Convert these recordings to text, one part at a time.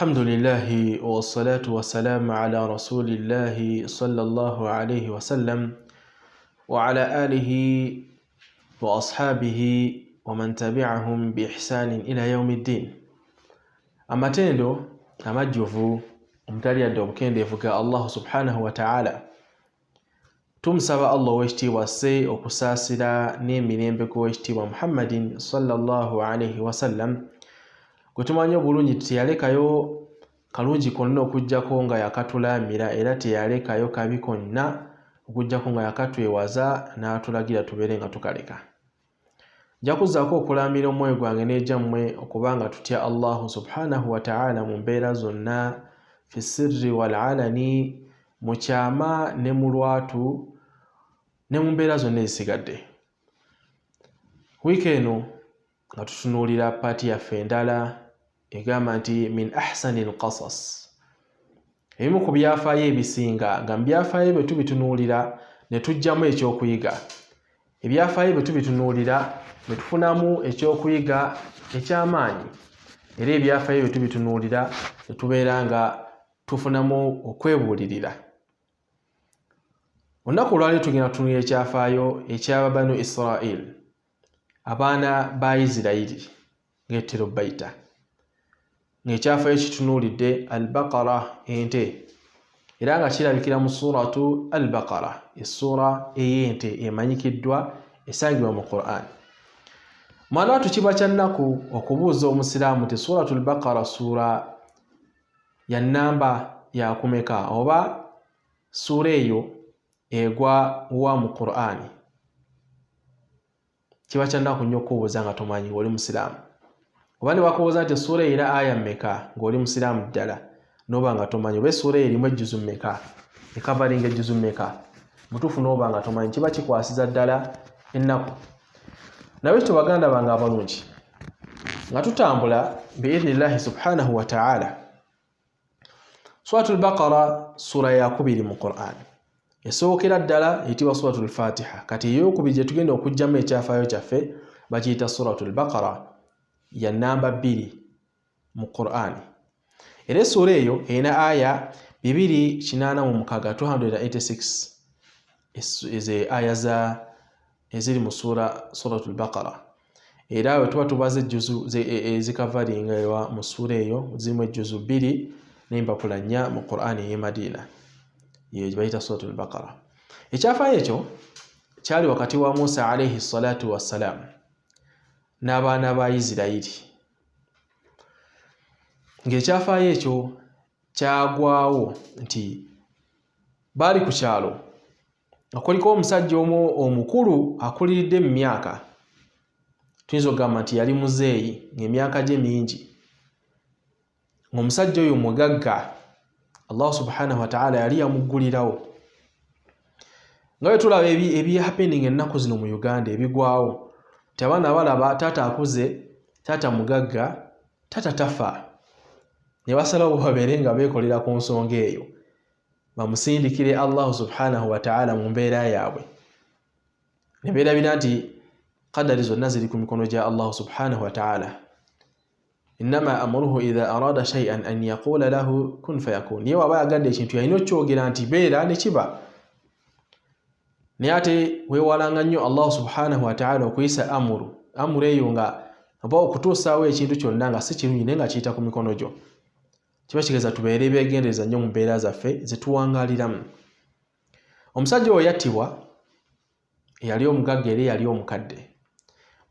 الحمد لله والصلاة والسلام على رسول الله صلى الله عليه وسلم وعلى آله وأصحابه ومن تبعهم بإحسان إلى يوم الدين. Amatendo amajjuvu omutali yadde obukendeevu ga Allah subhanahu wa ta'ala, tumusaba Allah ow'ekitiibwa asse okusaasira n'emirembe ku ow'ekitiibwa Muhammadin sallallahu alayhi wasallam, gwe tumanyi obulungi teyalekayo kalungi konna okujjako nga yakatulaamira era teyalekayo kabi konna okujjako nga yakatwewaza n'atulagira tubeere nga tukaleka. Nja kuzzaako okulaamira omwoyo gwange n'egyammwe okubanga tutya Allah subhanahu wa ta'ala mu mbeera zonna, fi sirri wal alani, mu kyama ne mu lwatu ne mu mbeera zonna ezisigadde. Wiiki eno nga tutunuulira paati yaffe endala egamba nti min ahsani alqasas, ebimu ku byafaayo ebisinga, nga mu byafaayo bwe tubitunuulira ne tujjamu ekyokuyiga. Ebyafaayo bwe tubitunuulira ne tufunamu ekyokuyiga eky'amaanyi, era ebyafaayo bwe tubitunuulira ne tubeera nga tufunamu okwebuulirira. Olunaku olwali tugenda tutunuulira ekyafaayo eky'aba Banu Israel, abaana ba Isirayiri ng'etero bayita, ng'ekyafaayo kitunuulidde al-Baqara, ente, era nga kirabikira mu suratu al-Baqara, essura ey'ente emanyikiddwa esangibwa mu Qur'an. Mwana watu kiba kya nnaku okubuuza omusiraamu nti suratu al-Baqara sura ya nnamba yakumeka, oba sura eyo egwa wa mu Qur'an. Kiba kya nnaku nnyo okubuuza nga tomanyi ng'oli musiraamu, oba ne bakubuuza nti sura era aya mmeka ng'oli musiraamu ddala n'oba nga tomanyi, oba sura erimu ejjuzu mmeka, ekavalinga ejjuzu mmeka, mutuufu n'oba nga tomanyi, kiba kikwasiza ddala ennaku. Nawe baganda bange abalungi, nga tutambula biidhnillahi subhanahu wa ta'ala, suratul Baqara sura ya 2 mu Qur'an, esookera ddala eyitibwa suratul Fatiha. Kati ey'okubiri gye tugenda okujjamu ekyafaayo kyaffe bakiyita suratul Baqara, ya namba 2 mu Qur'an. Era essura eyo erina aya 286, 286 eze aya eziri mu suratul Baqara. Era we tuba tubaza ejjuzu ezikavalinga ewa mu sura eyo zirimu ejjuzu 2 n'empapula 4 mu Qur'an y'e Madina, ye bayita suratul Baqara. Ekyafaayo ekyo kyali wakati wa Musa alayhi salatu wassalam n'abaana ba Isirayiri, ng'ekyafaayo ekyo kyagwawo nti baali ku kyalo nga kuliko omusajja omu omukulu akuliridde mu myaka, tuyinza okugamba nti yali muzeeyi ng'emyaka gye mingi, ng'omusajja oyo mugagga, Allah subhanahu wa ta'ala yali yamuggulirawo. Nga bwe tulaba ebihappening ennaku zino mu Uganda ebigwawo, nti abaana balaba taata akuze, taata mugagga, taata tafa, ne basalawo babeere nga beekolera ku nsonga eyo, bamusindikire Allah subhanahu wa ta'ala mu mbeera yaabwe. Ne beerabira nti qadari zonna ziri ku mikono gya Allah subhanahu wa ta'ala. Innama amruhu idha arada shay'an an yaqula lahu kun fayakun. Ye waba yagadde ekintu yalina okyogera nti beera ne kiba. Naye ate weewalanga nnyo Allah subhanahu wa ta'ala okuyisa amuru eyo nga oba okutuusaawo ekintu kyonna nga si kirungi naye nga kiyita ku mikono gyo. Kiba kigeza tubeere beegendereza nnyo mu mbeera zaffe zetuwangaaliramu. Omusajja oyo yattibwa, eyali omugagga era yali omukadde.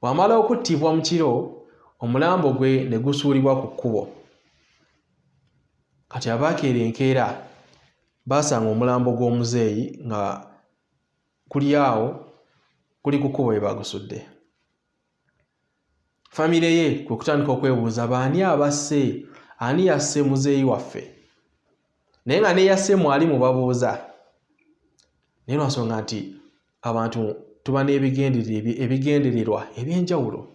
Bw'amala okuttibwa mu kiro, omulambo gwe ne gusuulibwa ku kkubo. Kati abakeera enkeera baasanga omulambo gw'omuzeeyi nga kuli awo, kuli ku kkubo we bagusudde. Famire ye kwe kutandika okwebuuza, baani abasse, ani yasse muzeeyi waffe? Naye nga ne yasse mwali mubabuuza. Naye lwansonga nti abantu tuba n'ebigendererwa eby'enjawulo.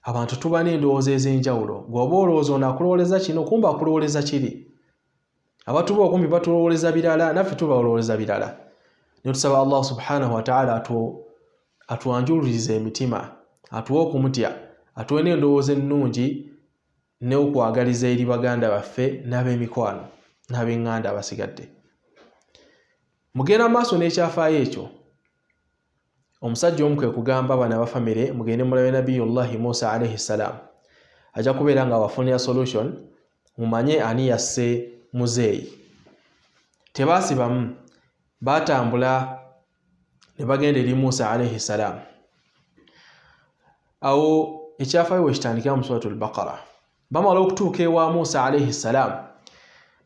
Abantu tuba n'endowooza ez'enjawulo. Gw'oba olowooza ono akulowooleza kino, kumbe akulowooleza kiri. Abatuba okumbi batulowooleza birala, naffe tubalowooza birala. Naye tusaba Allah subhanahu wa ta'ala atuwanjulurize emitima, atuwe okumutya, atuwe n'endowooza ennungi ne okwagaliza eri baganda baffe n'ab'emikwano n'ab'enganda abasigadde. Mugenda maaso n'ekyafaayo ekyo, omusajja omu kwe kugamba bano abafamire mugende mulabe Nabiyullahi Musa alayhi salam, ajja kubeera nga abafunira solution, mumanye ani yasse muzeeyi. Tebaasibamu, baatambula ne bagenda eri Musa alayhi salam. Awo ekyafaayo we kitandikira mu suratul Baqara. Bamala okutuuka ewa Musa alayhi salam,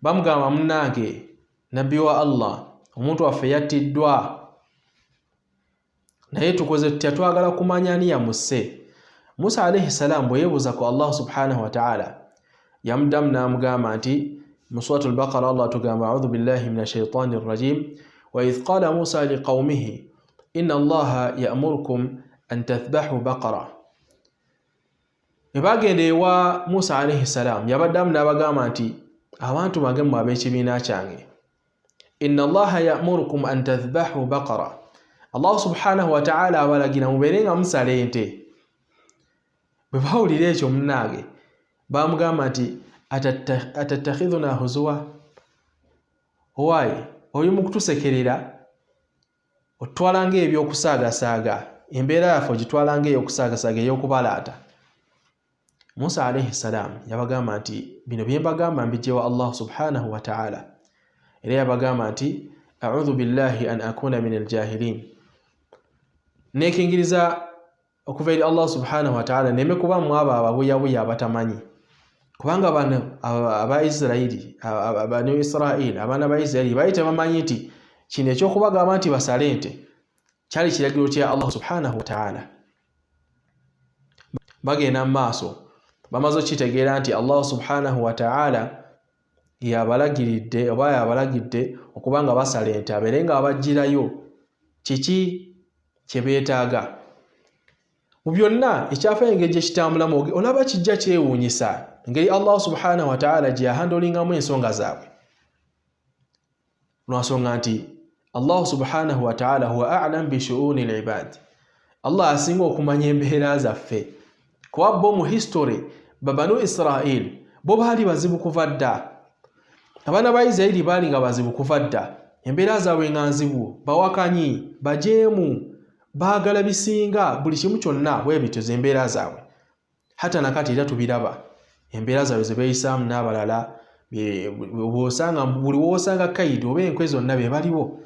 bamugamba munnange nabbi wa Allah, omuntu waffe yattiddwa, naye tukoze tutya, twagala kumanya ani yamusse. Musa alayhi salam bwe yeebuuza ku Allah subhanahu wa ta'ala, yamuddamu n'amugamba nti mu suratul Baqara Allah tugamba a'udhu billahi minash shaitani rrajim wa idh qala Musa liqaumihi inna Allaha ya'murukum an tathbahu baqara. Ebagenda ewa Musa alayhi salam yabaddamu n'abagamba nti abantu bange mmwe ab'ekibiina kyange, inna Allaha ya'murukum an tathbahu baqara, Allah subhanahu wa ta'ala abalagira mubeere nga musala ente. Bwe bawulira ekyo munnange bamugamba nti atattakhidhuna huzwa, owaayi oli mu kutusekerera, otutwala ng'ebyokusaagasaaga, embeera yaffe ogitwala ng'ey'okusaagasaaga ey'okubalaata. Musa alayhi salam yabagamba nti bino bye mbagamba mbijjewa Allah subhanahu wa ta'ala, era yabagamba nti a'udhu billahi an akuna min aljahilin, nekingiriza okuva eri Allah subhanahu wa ta'ala neme kuba mu abo ababuyabuya abatamanyi, kubanga bano aba Isirayiri, abani Israeli, abaana ba Isirayiri baali tebamanyi nti kino ekyokubagamba nti basale ente kyali kiragiro kya Allah subhanahu wa ta'ala. Bagenda mu maaso, bamaze okitegeera nti Allah subhanahu wa ta'ala yabalagiridde oba yabalagidde okuba nga basala ente, abeere nga abagirayo kiki kye beetaaga. Mu byonna ekyafaayo engeri gye kitambulamu olaba kijja kyewuunyisa, engeri Allah subhanahu wa ta'ala gye yahandolingamu ensonga zaabwe. Lwansonga nti Allah subhanahu wa ta'ala huwa a'lam bi shu'uni al-ibad, Allah asinga okumanya embeera zaffe. Kuba bo mu history babanu Israel bo baali bazibu kuva dda, abaana ba Isirayiri baali nga bazibu kuva dda, embeera zaabwe nga nzibu, bawakanyi, bajeemu, baagala bisinga, buli kimu kyonna bwe bityo z'embeera zaabwe. Hata nakati era tubiraba embeera zaabwe ze beeyisaamu n'abalala, buli woosanga kaidi oba enkwe zonna be baliwo.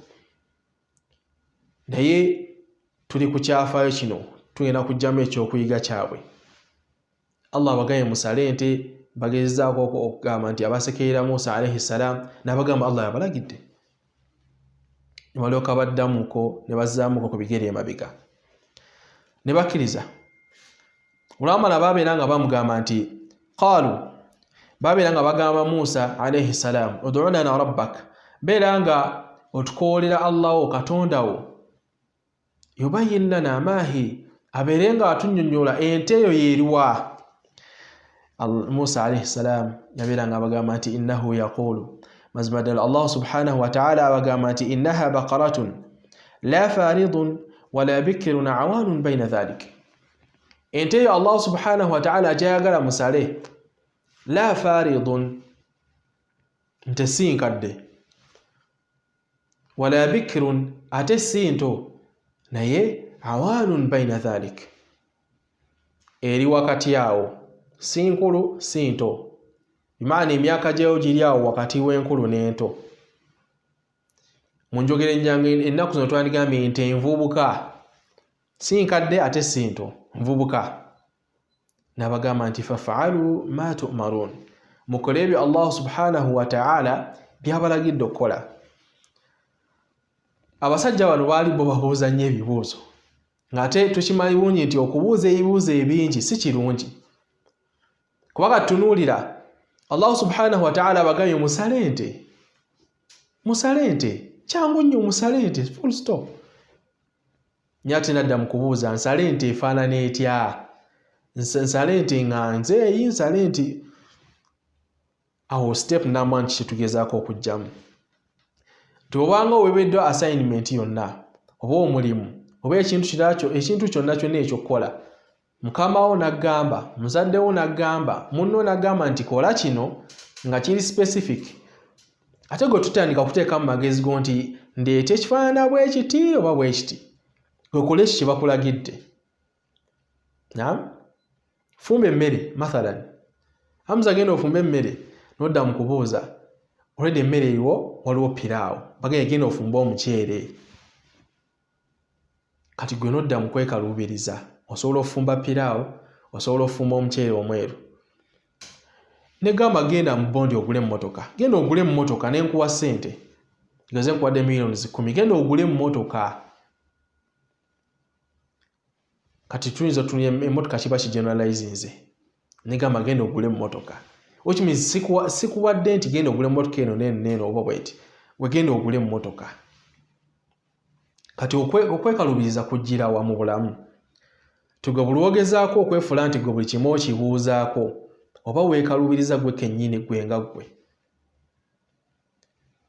Naye tuli ku kyafaayo kino, tugenda kujjamu ekyokuyiga kyabwe. Allah bagaye musale ente, bagezezaako okugamba nti abasekerera Musa alayhi salam n'abagamba Allah yabalagidde, ne balyoka baddamuko ne bazzaamuko ku bigere emabega ne bakkiriza. Olwamala babeera nga bamugamba nti qaalu, babeera nga bagamba Musa alayhi salam ud'u lana rabbak, beera nga otukoolera Allahwo katondawo, yubayyin lana maahi, abeere nga atunnyonnyola ente eyo yeeriwa. Musa alayhi salam yabeera nga abagamba nti innahu yaqulu, mazima ddala Allah subhanahu wa ta'ala abagamba nti innaha baqaratun la faridun wala bikirun awanun bayna dhalik. Ente eyo Allah subhanahu wa ta'ala gyayagala musale, la faridun, nte si nkadde, wala bikirun, ate si nto, naye awanun bayna dhalik, eri wakati awo, si nkulu si nto, bimaana emyaka gyayo giri awo wakati w'enkulu n'ento. Mu njogera ennyangu ennaku zino twandigambye ente envubuka, si nkadde ate si nto, nvubuka. N'abagamba nti fafaalu ma tu'marun, mukole ebyo Allah subhanahu wa ta'ala byabalagidde okukola. Abasajja bano baali bo babuuza nnyo ebibuuzo, ng'ate tukimanyi bulungi nti okubuuza ebibuuzo ebingi si kirungi. Kuba tunuulira Allah subhanahu wa ta'ala abagambye musale ente, musale ente, kyangu nnyo musale ente, full stop. Nyate nadda mu kubuuza nsale ente efaanana etya, nsale ente nga nzeeyi, nsale ente. Awo step number 1 kitugezaako okujjamu. Tobanga oweebeddwa assignment yonna oba omulimu oba ekintu kyonna kyonna ekyokukola, mukamawo n'agamba, muzaddewo n'agamba, munno n'agamba nti kola kino nga kiri specific. Ate gwe tutandika kuteeka mu magezi go nti ndeeta ekifaanana bwe kiti oba bwe kiti. Okole ki kye bakulagidde. Naam? Fumba emmere mathalan. Hamza genda ofumba emmere n'odda mu kubuuza. Olwedde emmere eriwo waliwo piraawo. Bagenda genda ofumba omuceere. Kati gwe n'odda mu kwekaluubiriza. Osobola ofumba piraawo, osobola ofumba omuceere omweru. Ne gamba genda mu bondi ogule emmotoka. Genda ogule emmotoka n'enkuwa ssente. Gaze nkuwadde milioni 10. Genda ogule emmotoka. Kati tuyinza tunya emmotoka kiba kigeneralizinze. Ne gamba genda ogule emmotoka. Which means sikuwadde nti genda ogule emmotoka eno n'eno oba bweti. We genda ogule emmotoka. Kati okwekalubiriza kujjira wa mu bulamu. Tuga bulwogezaako okwefuula nti gwe buli kimu okibuuzaako oba weekalubiriza gwe kennyini gwe nga gwe.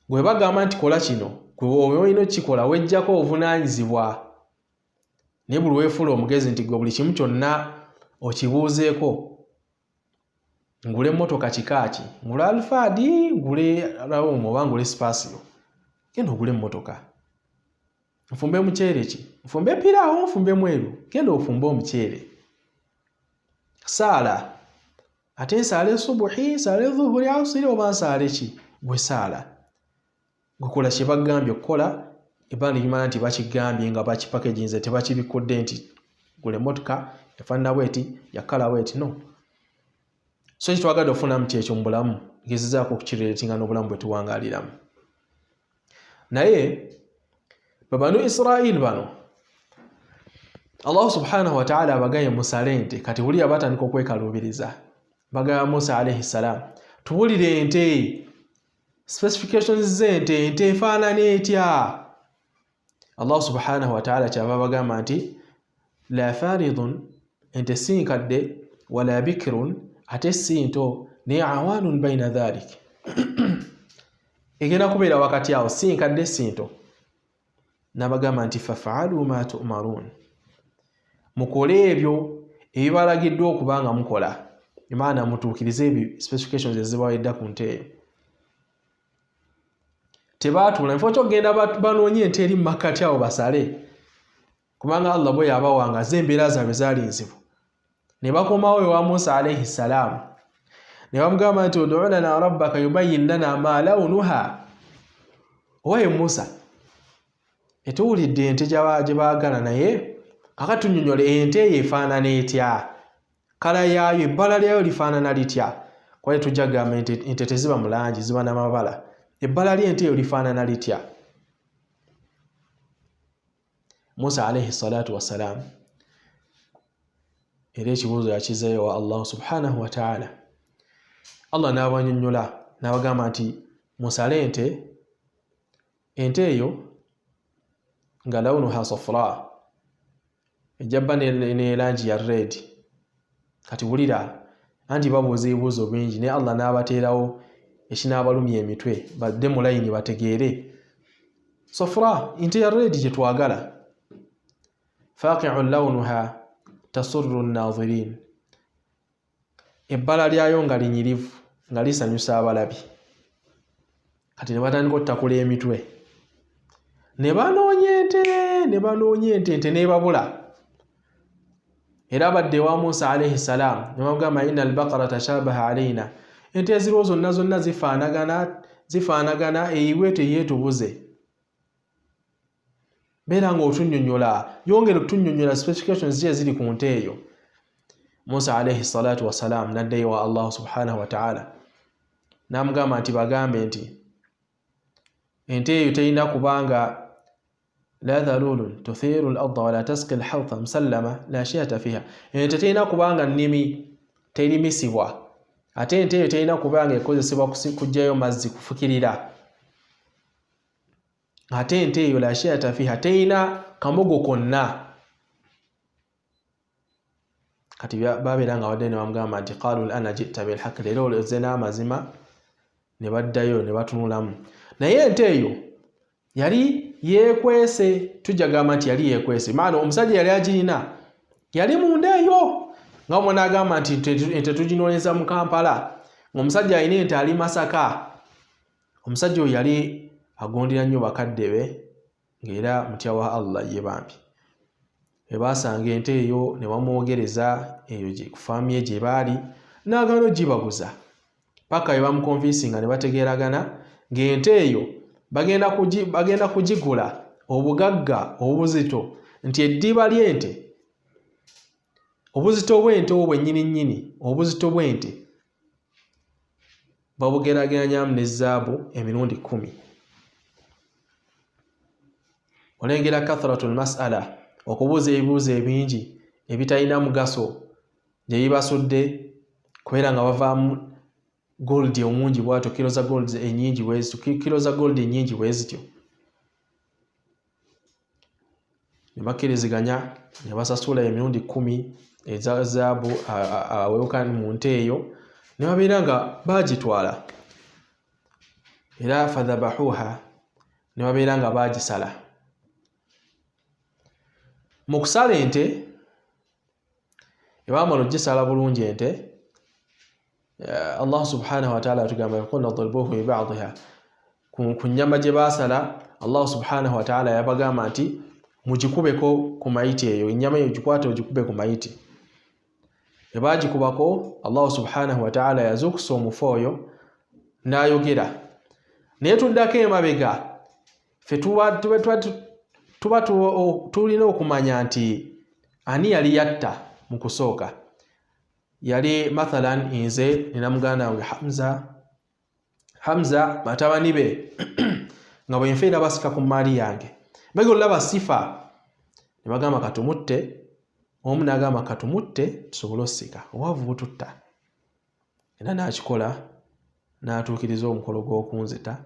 Gwe bagamba nti kola kino gwe wowe olina okukikola wejjako obuvunaanyizibwa. Naye buli weefuula omugezi nti gwe buli kimu kyonna okibuuzeeko. Ngule emmotoka kika ki? Ngule Alfaadi, ngule Rawumu oba ngule Spasio. Genda ogule emmotoka. Nfumbe muceere ki? Nfumbe piraawo, nfumbe mweru. Genda ofumbe omuceere. Saala. Ate nsaale subuhi, nsaale dhuhuri, asiri oba nsaale ki? Gwe saala. Gukola kye bagambye okukola, ebbanga limala nti bakigambye nga bakipakeginze tebakibikudde nti gule emmotoka efaanana bweti, yakala bweti, no. So kitwagadde okufunamu kyekyo mu bulamu, gezezaako okukireetinga n'obulamu bwe tuwangaaliramu. Naye Banu Israel bano Allah subhanahu wa ta'ala abagaye musale ente. Kati wuli abatandika okwekalubiriza. Bagaya Musa alayhi salam, tuwulire ente, specifications z'ente, ente efaanana etya? Allah subhanahu wa ta'ala kyava bagamba nti la faridun, ente si nkadde, wala bikirun, ate si nto, naye awaanun bayna dhalik. Egenda kubeera wakati awo, si nkadde si nto. Nabagamba nti fafaalu ma tu'marun, mukole ebyo ebibalagiddwa okubanga mukola. Imaana mutuukirize ebyo specifications ezibawadde ku nte eyo. Tebaatula nfo kyogenda banoonye ente eri mu makkati awo basale, kubanga Allah bwe yabawanga z'embeera zaabwe zaali nzibu. Ne bakomawo ewa Musa alayhi salam ne bamugamba nti ud'u lana rabbaka yubayyin lana ma lawnuha. Owaye Musa, etuwulidde ente gye baagala, naye kakati tunnyonnyole ente eyo efaanana etya? Kala yaayo, ebbala lyayo lifaanana litya? Kwali tujja kugamba ente teziba mu langi, ziba n'amabala. Ebbala ly'ente eyo lifaanana litya? Musa alayhi salatu wassalam era ekibuuzo yakizeeyo wa Allah subhanahu wa ta'ala. Allah n'abannyonnyola n'abagamba nti musale ente eyo nga lawnuha safra, ejjabba n'erangi ya red. Kati wulira anti babuuza ebibuuzo bingi, naye Allah n'abateerawo ekinaabalumya emitwe badde mu layini bategeere. Safra, ente ya red gye twagala. Faqi'u lawnuha tasurru an-nazirin, ebbala lyayo nga linyirivu, nga lisanyusa abalabi. Kati ne batandika ottakula emitwe, ne banoonya ente n'ebabula. Era badde wa Musa alayhi salam ne bamugamba inna al-baqara tashabaha alayna, ente eziriwo zonna zifaanagana, eyiwe teyeetubuze. Beera nga otunnyonnyola, yongera otunnyonnyola specifications zye ziri ku nte eyo. Musa alayhi salatu wassalam n'addayo wa Allah subhanahu wa ta'ala n'amugamba nti bagambe nti ente eyo terina kubanga la dhalulun tuthiru al-ardha wa la tasqi al-hartha musallama la shiyata fiha. Ente terina kubanga nnimi terimisibwa, ate ente eyo terina kubanga ekozesebwa kuggyayo mazzi kufukirira. Ate ente eyo la shiyata fiha, terina kamogo konna. Kati babeera nga wadde ne bamugamba nti qalu ana ji'ta bil haqq, leero oleze n'amazima. Ne baddayo ne batunulamu, naye ente eyo yali yeekwese. Tujja gamba nti yali yeekwese, maana omusajja yali agirina yali munda eyo, nga mwana agamba nti ente tuginoonyeza mu Kampala ng'omusajja alina ente ali Masaka. Omusajja oyo yali agondera nnyo bakadde be ng'era mutya wa Allah ye bambi. Basanga ente eyo ne bamwogereza eyo ku faamu ye gye baali n'agaana ogibaguza paka we bamukonvinsinga ne bategeeragana ng'ente eyo bagenda kugigula obugagga obuzito nti eddiba ly'ente obuzito bw'ente obwo bwennyini obuzito bw'ente babugerageranyamu ne zaabu emirundi 10. Olengera kathratul mas'ala okubuuza ebibuuzo ebingi ebitalina mugaso gye bibasudde kubera nga bavaamu gold omungi bwatyo kilo za gold ennyingi bwezityo ne bakkiriziganya ne basasula emirundi 10 eza zaabu awewuka mu nte eyo ne babeera nga bagitwala era fadhabahuha ne babeera nga bagisala. Mu kusala ente ebamala ogisala bulungi ente Allah subhanahu wa ta'ala atugamba qulna dhalbuhu bi ba'dha ku nnyama gye basala Allah subhanahu wa ta'ala yabagamba nti mugikubeko ku mayiti eyo ennyama eyo gikwate ogikube ku mayiti. Ebagikubako Allah subhanahu wa ta'ala yazukusa omufu oyo n'ayogera naye tuddako emabega ffe tuba tulina okumanya nti ani yali yatta mu kusooka. Yali mathalan nze nina muganda wange Hamza batabani be nga bwenfeera basika ku maali yange bagenda basifa ne bagamba katumutte omu n'agamba katumutte tusobole osika obwavu bututta era n'akikola n'atuukiriza omukolo gw'okunzita.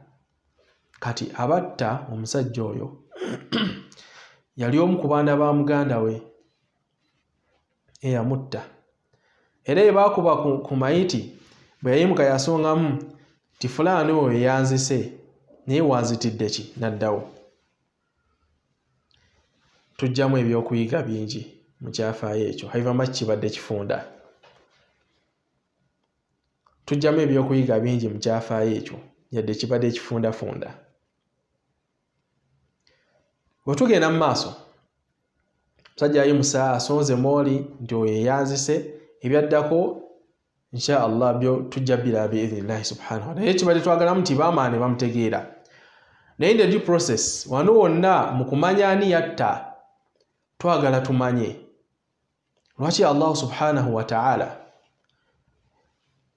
Kati abatta omusajja oyo yali omu ku baana ba muganda we eyamutta era ebakuba ku mayiti bwe yayimuka yasongamu ti fulaani oyo yanzise naye wanzitidde ki naddawo. Tujjamu ebyokuyiga bingi mu kyafaayo ekyo haiva maki kibadde kifunda. Tujjamu ebyokuyiga bingi mu kyafaayo ekyo yadde kibadde kifundafunda. Bwe tugenda mu maaso musajja ayimusa asonze mooli nti oyo yanzise ebyaddako insha Allah byo tujja biraba bi'idhnillahi subhanahu wa ta'ala. Naye kibadde twagalamu nti baamaane bamutegeera naye the due process wano wonna mu kumanya ani yatta twagala tumanye lwaki Allah subhanahu wa ta'ala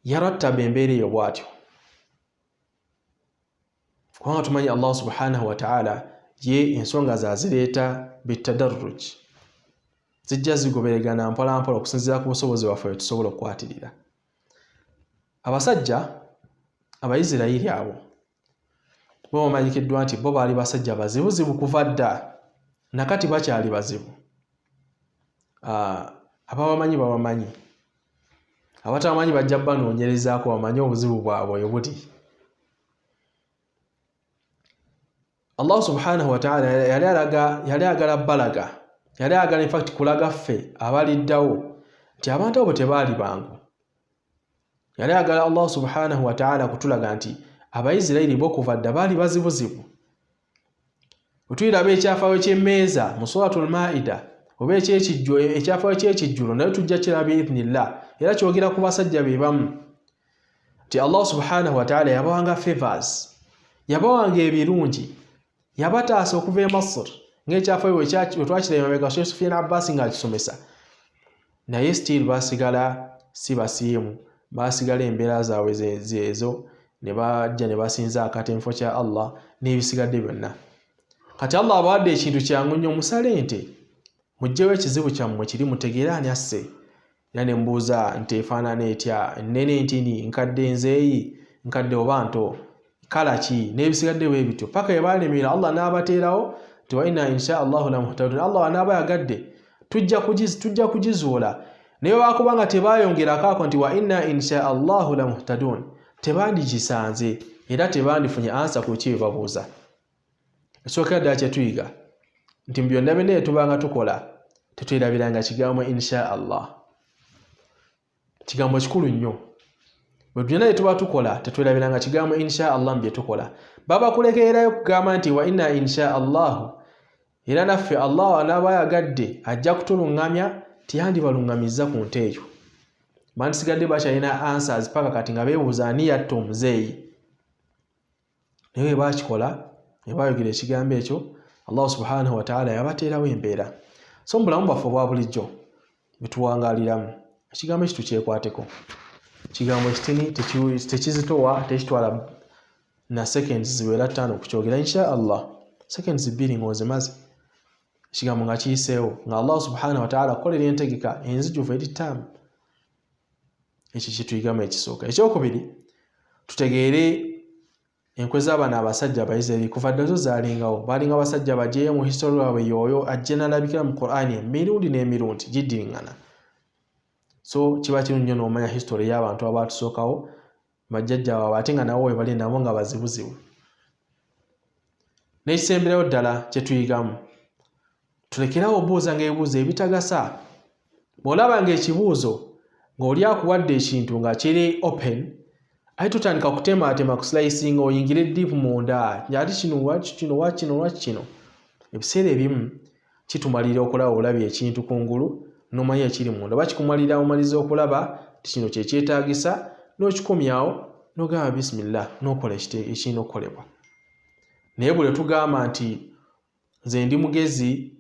yarattaba embeera eyo bw'atyo. Kubanga tumanye Allah subhanahu wa ta'ala ye ensonga zazireeta bitadarruj zijja zigoberegana mpola mpola okusinziira ku busobozi bwaffe tusobola okukwatirira. Abasajja Abayisirayiri abo bo bamanyikiddwa nti bo baali basajja bazibuzibu kuva dda nakati bakyali bazibu. Ababamanyi babamanyi abatabamanyi bajja banoonyerezaako bamanye obuzibu bwabwe bwe buti. Allah subhanahu wa ta'ala yali agala balaga yali agala in fact kulaga ffe abaliddawo nti abantu abo tebaali bangu. Yali agala Allah subhanahu wa ta'ala kutulaga nti Abayisirayiri bo kuva dda baali bazibuzibu. Utuyiraba ekyafaayo ky'emmeeza mu suratul Maida oba ekyafaayo ky'ekijjulo naye tujja kiraba bi'idhnillah era kyogera ku basajja be bamu nti Allah subhanahu wa ta'ala yabawanga favors yabawanga ebirungi yabataasa okuva e Masr ng'ekyafaayo we twakira emabega Sheikh Sufyan Abbas ng'akisomesa naye still basigala si basiimu basigala embeera zaabwe zeezo ne bajja ne basinza akatemfo kya Allah n'ebisigadde byonna. Kati Allah abawadde ekintu kyangu nnyo musale ente mujjewo ekizibu kyammwe kiri mutegeere ani asse. Era ne mbuuza nti efaanana etya nnene ntini nkadde nzeeyi nkadde oba nto kala ki n'ebisigadde bwe bityo paka bye baalemerera Allah n'abateerawo nti wa inna insha Allahu la muhtadun. Allah anaaba yagadde tujja kugizuula naye bakubanga tebayongerako ako nti wa inna insha Allahu la muhtadun tebandigisanze era tebandifunye ansa ku kye babuuza. Ekyokera ddala kye tuyiga nti mu byonna byonna tubanga tukola tetwerabiranga kigambo insha Allah. kigambo kikulu nnyo. Bwe byonna bye tuba tukola tetwerabiranga kigambo insha Allah bye tukola. Baba kulekererayo kugamba nti wa inna insha Allah, era naffe Allah anaaba yagadde ajja kutulungamya tiyandibalungamizza ku nte eyo. Bandisigadde bakyalina answers paka kati nga beebuuza ani yatta omuzeeyi. Naye bwe baakikola ne baayogera ekigambo ekyo, Allah subhanahu wa ta'ala yabateerawo embeera. So mu bulamu bwaffe obwa bulijjo bwe tuwangaaliramu, ekigambo ekyo tukyekwateko. Kigambo ekitini tekizitowa, tekitwala na seconds ziwera 5 okukyogera insha Allah. Seconds 2 ng'ozimaze. Ekigambo nga kiyiseewo nga Allah subhanahu wa ta'ala akolera entegeka enzijuvu eri ttaamu. Ekyo kituyigamu ekisooka. Ekyokubiri, tutegeere enkwe z'abaana abasajja Abayisirayiri kuva dda zo zaalingawo. Baalinga abasajja bajeeyo mu history waabwe y'oyo ajje n'alabikira mu Qur'ani emirundi n'emirundi giddingana. So kiba kirungi nnyo n'omanya history y'abantu abaatusookawo bajjajja baabwe ate nga nabo we bali nabo nga bazibuzibu. N'ekisemberayo ddala kye tuyigamu, tulekerawo obuuza ng'ebibuuzo ebitagasa. Bw'olaba ng'ekibuuzo ng'oli akuwadde ekintu nga kiri open, ate tutandika kutematema ku slicing oyingire deep munda ate kino. Ebiseera ebimu kitumalira okulaba olabye ekintu kungulu n'omanya ekiri munda. Oba kikumalira omaliza okulaba ti kino kye kyetaagisa n'okikomyawo n'ogamba bismillah n'okola ekirina okukolebwa. Naye bwe tugamba nti nze ndi mugezi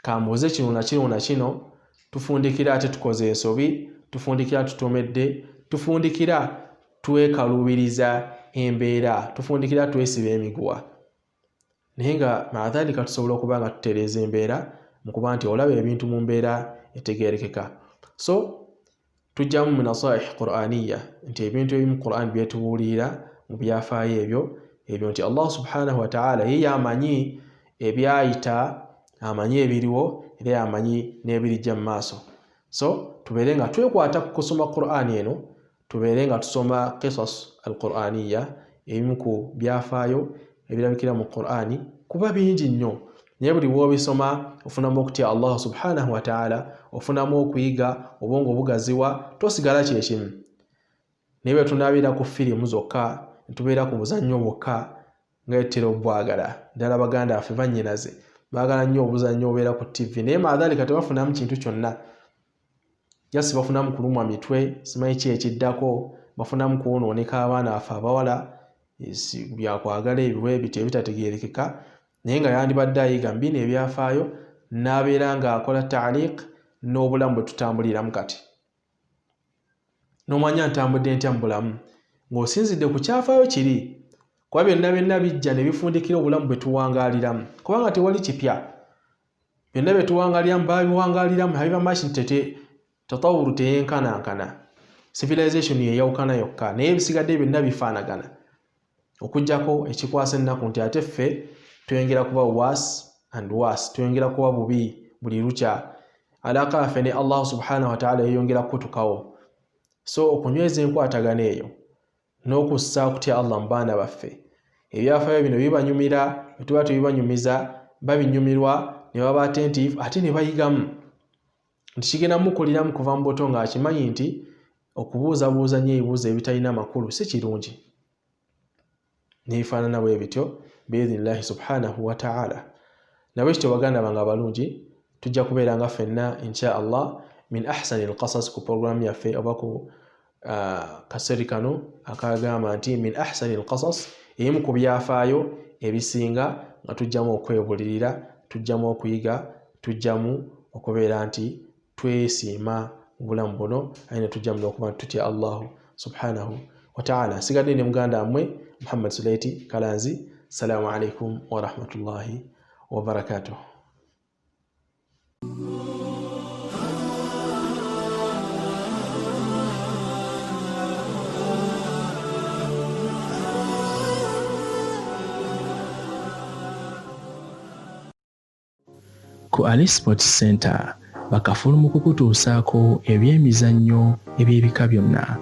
kambuuze kino na kino na kino, tufundikira ate tukoze ensobi, tufundikira tutomedde, tufundikira twekaluubiriza embeera, tufundikira twesiba emiguwa. Naye nga maadhalika tusobola okuba nga tutereeza embeera mu kuba nti olaba ebintu mu mbeera etegeerekeka. So tujjamu mu nasaih Qur'aniya nti ebintu ebimu Qur'an byetubuulira mu byafaayo ebyo nti Allah subhanahu wa ta'ala ye yamanyi ebyayita, amanyi ebiriwo era yamanyi n'ebirijja mu maaso. So tubeere nga twekwata ku kusoma Qur'an eno, tubeere nga tusoma qisas al-Qur'aniya, ebimu ku byafaayo ebirabikira mu Qur'ani kuba bingi nnyo. Naye buli bw'obisoma ofunamu okutya Allah subhanahu wa ta'ala, ofunamu okuyiga, obwongo bugaziwa, tosigala kyekimu. Naye bwe tunaabira ku firimu zokka, tubeera ku buzannyo bwokka ng'etera obwagala. Ddala baganda baffe bannyinaze baagala nnyo obuzannyo obeera ku TV, naye maadhalika tebafunamu kintu kyonna. Jasi bafunamu kulumwa mitwe, simanyi ki ekiddako, bafunamu kwonooneka abaana baffe abawala, byakwagala ebiwe ebityo ebitategeerekeka. Naye nga yandibadde ayiga mu bino ebyafaayo n'abeera ng'akola ta'liq n'obulamu bwe tutambuliramu kati. N'omanya ntambudde ntya mu bulamu ng'osinzidde ku kyafaayo kiri, kuba byonna bijja ne bifundikira obulamu bwe tuwangaaliramu, kubanga tewali kipya. Byonna bye tuwangaaliramu babiwangaaliramu habiba machine tatawuru teyenkanankana, civilization yeyawukana yokka, naye ebisigadde byonna bifaanagana. Okuggyako ekikwasa ennaku nti ate ffe tuyongera kuba worse and worse, tuyongera kuba bubi buli lukya. Alaka yaffe ne Allah subhanahu wa ta'ala yeyongera kutukawo. So okunyweza enkwatagana eyo n'okussa okutya Allah mu baana baffe, ebyafaayo bino bibanyumira, bwe tuba tebibanyumiza babinyumirwa ne baba attentive ate ne bayigamu nti kigenda mukuliramu kuva mu buto ng'akimanyi nti okubuuzabuuza nnyo ebibuuzo ebitalina makulu si kirungi. Nebifaanana bwe bityo biidhnillahi subhanahu wa ta'ala. Nabwe kityo baganda bange abalungi, tujja kubeera nga ffenna insha Allah min ahsani al-qasas ku programu yaffe oba ku kaseri kano akagamba nti min ahsani al-qasas, ebimu ku byafaayo ebisinga nga tujjamu okwebulirira, tujjamu okuyiga, tujjamu okubeera nti twesiima obulamu buno, aye ne tujjamu n'okuba tutya Allah subhanahu wa ta'ala. Nsigadde ne muganda mmwe Muhammad Sulaiti Kalanzi. Assalamu alaikum wa rahmatullahi wa barakatuh. Ku Ali Sports Center bakafulu mu kukutuusaako ebyemizannyo eby'ebika byonna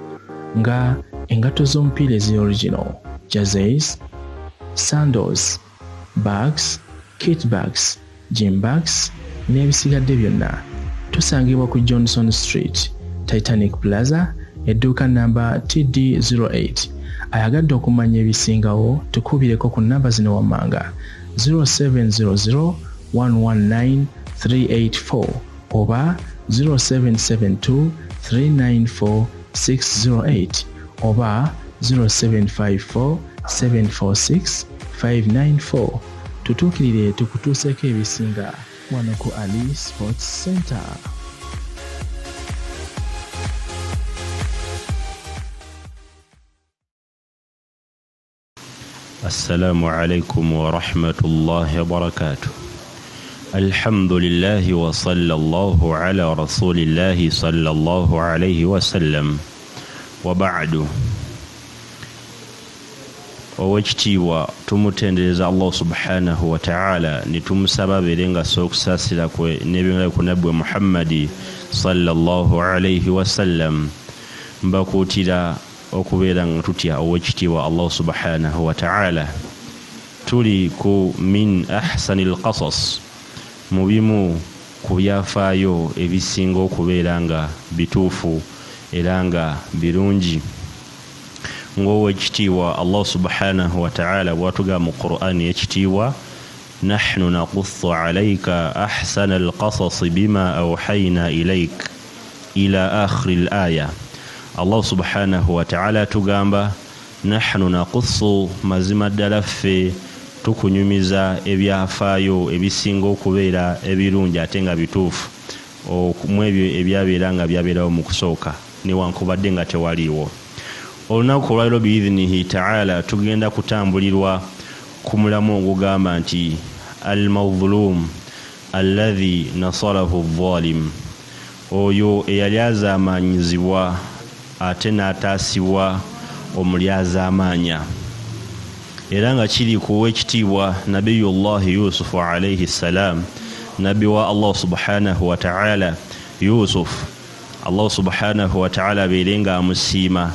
nga engatto z'omupiira ezi-original, jerseys, sandals, bags, kit bags, gym bags n'ebisigadde byonna. Tusangibwa ku Johnson Street Titanic Plaza, edduuka namba TD08. Ayagadde okumanya ebisingawo tukubireko ku namba zino wammanga 0700 119 384 oba 0772 394 608 oba 0754 746 594. Tutuukirire tukutuuseeko ebisinga wano ku Ali Sports Center. Assalamu alaikum wa rahmatullahi wa barakatuh. Alhamdulillahi wa sallallahu ala rasulillahi sallallahu alayhi wa sallam. Wa ba'du. Owekitiibwa tumutendereza Allah subhanahu wa ta'ala nitumusaba berenga sokusasira kwe nebinga ku nabbi Muhammadi sallallahu alayhi wa sallam. Mbakutira okubeera nga tutya owekitiibwa Allah subhanahu wa ta'ala. Tuli ku min ahsanil qasas, mu bimu ku byafaayo ebisinga okubeera nga bituufu era nga birungi. Ng'owekitiibwa Allah subhanahu wa ta'ala bw'atugamba mu Qur'ani ekitiibwa, nahnu naqussu alayka ahsanal qasas bima awhayna ilayk ila akhiril aya. Allah subhanahu wa ta'ala tugamba nahnu naqussu, mazima ddala ffe tukunyumiza ebyafaayo ebisinga okubeera ebirungi ate nga bituufu mu ebyo ebyabeera nga byabeerawo mu kusooka newankubadde nga tewaliiwo. Olunaku olwaliro biidhinihi ta'ala tugenda kutambulirwa ku mulamu ogugamba nti al-mazlum alladhi nasarahu adh-dhalim, oyo eyali azaamaanyizibwa ate n'ataasibwa omulyazaamaanya. Era nga kiri ku wekitiibwa nabiyullahi Yusuf alayhi salam, nabbi wa Allah subhanahu wa ta'ala Yusuf. Allah subhanahu wa ta'ala beerenga amusiima,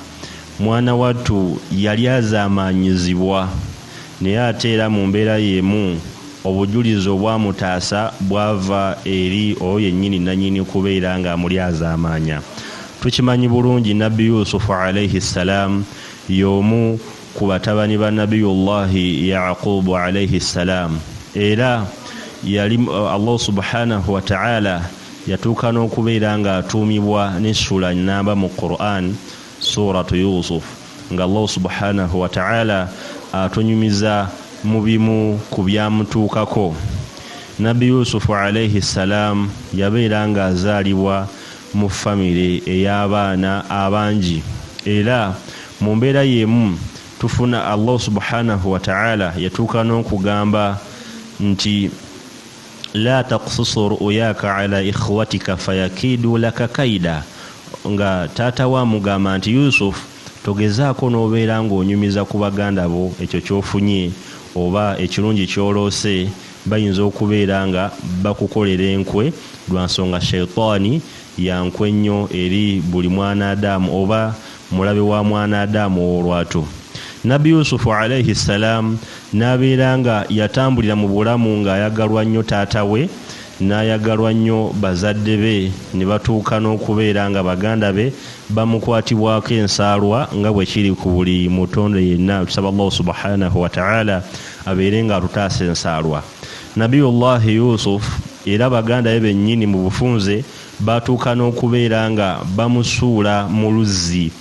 mwana wattu yali azaamaanyizibwa naye ate era mu mbeera y'emu obujulizi obwamutaasa bwava eri oyo yennyini nannyini kubeera nga amulyazaamaanya. Tukimanyi bulungi nabbi Yusuf alayhi salam y'omu ku batabani ba nabiyullahi Yaqub alayhi salam, era yali Allah subhanahu wa ta'ala yatuuka n'okubeera nga atuumibwa n'essula nnamba mu Qur'an, suratu Yusuf, nga Allah subhanahu wa ta'ala atunyumiza mu bimu ku byamutuukako. Nabbi Yusuf alayhi salam yabeera nga azaalibwa mu famire ey'abaana abangi, era mu mbeera y'emu tufuna Allah subhanahu wa ta'ala yatuuka n'okugamba nti la taqsusu ru'yaka ala ikhwatika fayakidu laka kaida, nga taata wa mugamba nti Yusuf togezaako n'obeera ng'onyumiza ku baganda bo ekyo ky'ofunye oba ekirungi ky'oloose, bayinza okubeera nga bakukolera enkwe, lwa nsonga shaitaani yankwe nnyo eri buli mwana Adamu oba mulabe wa mwana Adamu olwatu. Nabbi Yusufu alayhi salam n'abeera nga yatambulira mu bulamu ng'ayagalwa nnyo taata we, n'ayagalwa nnyo bazadde be, ne batuuka n'okubeera nga baganda be bamukwatibwako ensaalwa nga bwe kiri ku buli mutonde yenna. Tusaba Allah subhanahu wa ta'ala abeere nga atutaasa ensaalwa. Nabiyullahi Yusuf era baganda be bennyini mu bufunze batuuka n'okubeera nga bamusuula mu luzzi.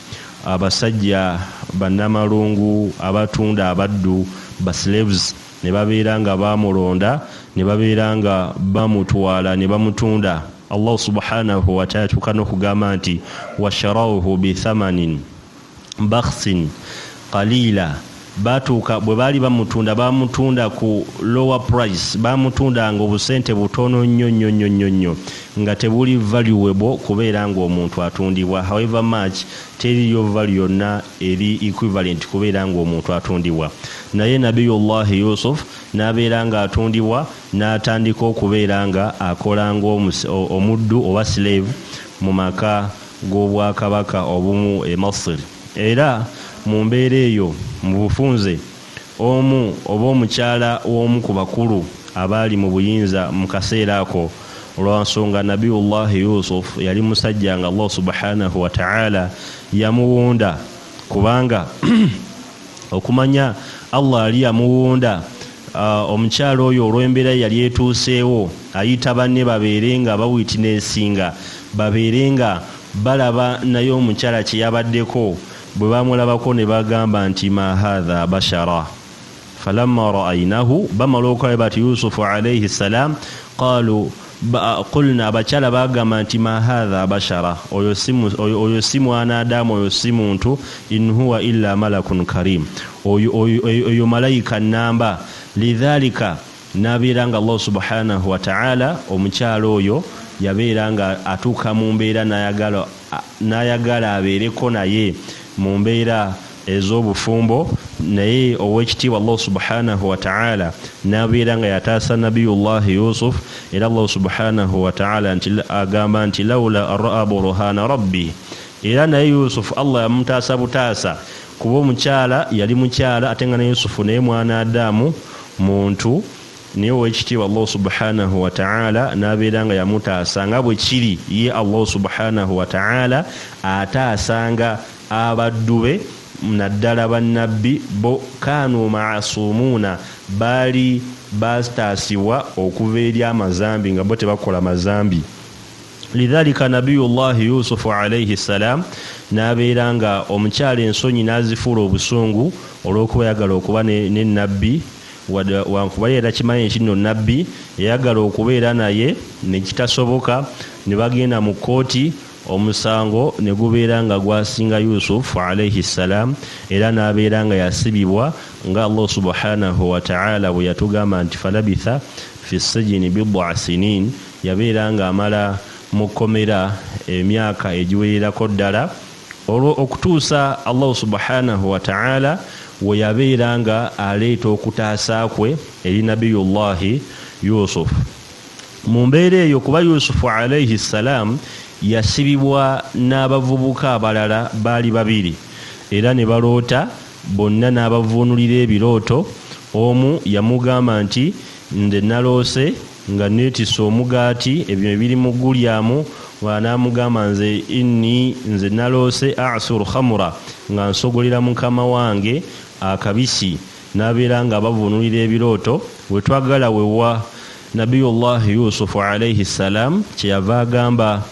Abasajja bannamalungu abatunda abaddu slaves ne babeera nga bamulonda, ne babeera nga bamutwala ne bamutunda. Allah subhanahu wa ta'ala tuuka n'okugamba nti washarawuhu bithamanin bakhsin qalila, batuuka bwe baali bamutunda ku lower price, bamutundanga obusente butono nnyo nga tebuli valuable kubeera ng'omuntu atundibwa. However much teriyo value yonna eri equivalent kubeera ng'omuntu atundibwa. Naye nabiyullahi Yusuf n'abeera nga atundibwa, n'atandika okubeera nga akola ng'omuddu oba slave mu maka g'obwakabaka obumu e Masiri. Era mu mbeera eyo mu bufunze, omu oba omukyala w'omu ku bakulu abaali mu buyinza mu kaseera ako olwansonga nabiyullahi Yusuf yali musajja nga Allah subhanahu wa ta'ala yamuwunda, kubanga okumanya Allah ali yamuwunda omukyalo oyo olw'embeera yali etuuseewo ayita banne babeerenga bawitnessinga, babeerenga balaba naye omukyala kye yabaddeko, bwe bamulabako ne bagamba nti ma hadha bashara falamma ra'aynahu bamala okulaba bati Yusufu alayhi salam qulna abakyala bagamba nti ma hadha bashara, oyo si mwana Adamu, oyo si muntu, in huwa illa malakun karim, oyo malayika namba. Lidhalika nabeera nga Allah subhanahu wa ta'ala omukyalo oyo yabeera nga atuuka mu mbeera n'ayagala abeereko naye mu mbeera ez'obufumbo, naye ow'ekitiibwa Allah subhanahu wa ta'ala nabeera nga yataasa nabiyullahi Yusuf. Era Allah subhanahu wa ta'ala agamba nti lawla ra'a burhana rabbi, era naye Yusuf Allah yamutaasa butaasa kuba omukyala yali mukyala ate nga ne Yusufu naye mwana Adamu muntu, niye ow'ekitiibwa Allah subhanahu wa ta'ala nabeera nga yamutaasa nga bwe kiri ye Allah subhanahu wa ta'ala ataasanga abaddu be naddala bannabbi bo kanu ma'asumuuna, baali bataasibwa okuva eri amazambi nga bo tebakola mazambi. Lidhalika nabiyullahi Yusufu alayhi salam nabeera nga omukyala ensonyi nazifuula obusungu olw'okuba yagala okuba ne nabbi, wankuba era kimanyi nti nno nabbi yayagala okubeera naye nekitasoboka, ne bagenda mu kooti, omusango ne gubeera nga gwasinga Yusufu alayhi salam, era nabeera nga yasibibwa nga Allah subhanahu wa ta'ala bwe yatugamba nti falabitha fi sijini bid'a sinin, yabeera nga amala mu kkomera emyaka egiwererako ddala, olwo okutuusa Allah subhanahu wa ta'ala we yabeera nga aleeta okutaasa kwe eri nabiyullahi Yusuf. Mu mbeera eyo kuba Yusufu alayhi salam yasibibwa n'abavubuka abalala baali babiri, era ne baloota bonna n'abavuunulira ebirooto. Omu yamugamba nti nze naloose nga neetisse omugaati, ebyo ebiri mu gulyamu, n'amugamba nze naloose asuru khamura, nga nsogolera mukama wange akabisi. Nabeera nga bavuunulira ebirooto. We twagala wewa nabiyullahi Yusufu alayhi salam kyeyava agamba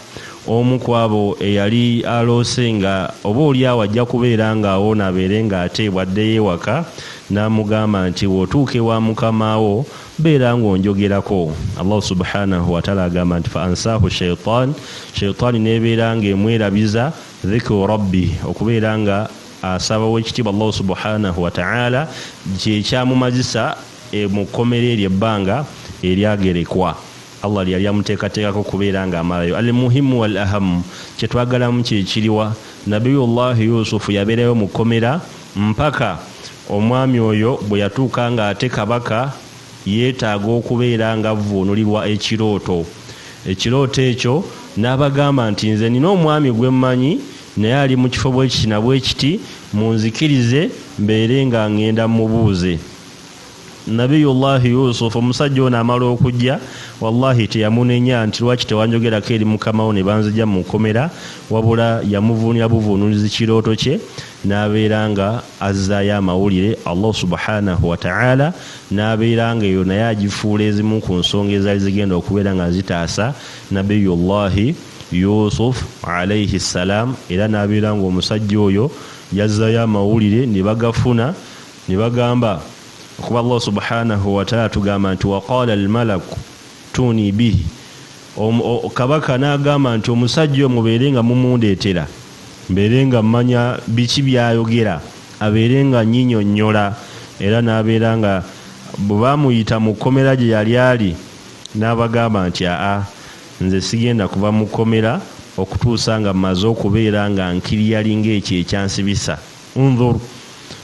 omu ku abo eyali aloose nga oba oliawo ajja kubeera nga awo nabeere nga ateebwa addeyo ewaka, n'amugamba nti wotuuka ewa mukamawo beera ng'onjogerako. Allah subhanahu wa ta'ala agamba nti fa ansaahu shaytaani nebeera nga emwerabiza dhikru rabbi, okubeera nga asabawo ekitiibwa Allah subhanahu wa ta'ala kyekyamumazisa mu kkomera eryo ebbanga eryagerekwa. Allah yali yamuteekateekako kubeera nga amalayo. Al muhimu wal ahamu, kyetwagalamu kyekiriwa nabiyullahi Yusufu yabeerayo mu kkomera mpaka omwami oyo bwe yatuuka nga ate kabaka yeetaaga okubeera nga avvuunulirwa ekirooto. Ekirooto ekyo n'abagamba nti nze nina omwami gwe mmanyi naye ali mu kifo bwe kiti na bwe kiti, munzikirize mbeere nga ngenda mubuuze. Nabiyullahi Yusuf omusajja ono amala okujja, wallahi teyamunenya nti lwaki tewanjogerako eri mukamawo ne banzija mu kkomera, wabula yamuvuunira buvuunulizi kirooto kye, n'abeera nga azzaayo amawulire. Allah subhanahu wa ta'ala n'abeera nga eyo naye agifuula ezimu ku nsonga ezaali zigenda okubeera nga zitaasa nabiyullahi Yusuf alayhi salam. Era n'abeera nga omusajja oyo yazzaayo amawulire ne bagafuna, ne bagamba kuba Allah subhanahu wa ta'ala tugamba nti waqala almalaku tuni bihi, kabaka n'agamba nti omusajja mubeere nga mumundeetera, mbeere nga mmanya biki byayogera, abeere nga nyinyonnyola. Era n'abeera nga bwe bamuyita mu kkomera gye yali ali n'abagamba nti nze sigenda kuva mu kkomera okutuusa nga mmaze okubeera nga nkiriyalinga ekyo ekyansibisa. Unzur,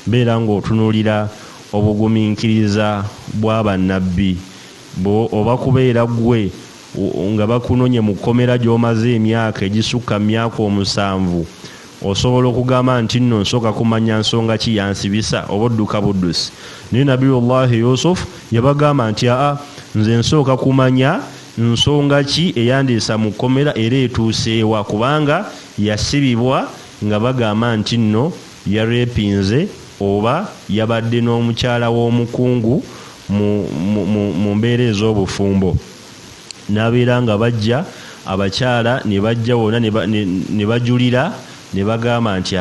beera ng'otunuulira obugumiikiriza bw'abannabbi, oba kubeera gwe nga bakunonye mu kkomera gy'omaze emyaka egisukka myaka 7, osobola okugamba nti nno nsooka kumanya nsonga ki yansibisa, oba odduka buddusi. Naye nabiyullahi Yusuf yabagamba nti nze nsooka kumanya nsonga ki eyandeesa mu kkomera era etuuseewa, kubanga yasibibwa nga bagamba nti nno yarepinze oba yabadde n'omukyala w'omukungu mu mbeera ez'obufumbo. N'abeera nga bajja abakyala ne bajja wonna ne bajulira ne bagamba nti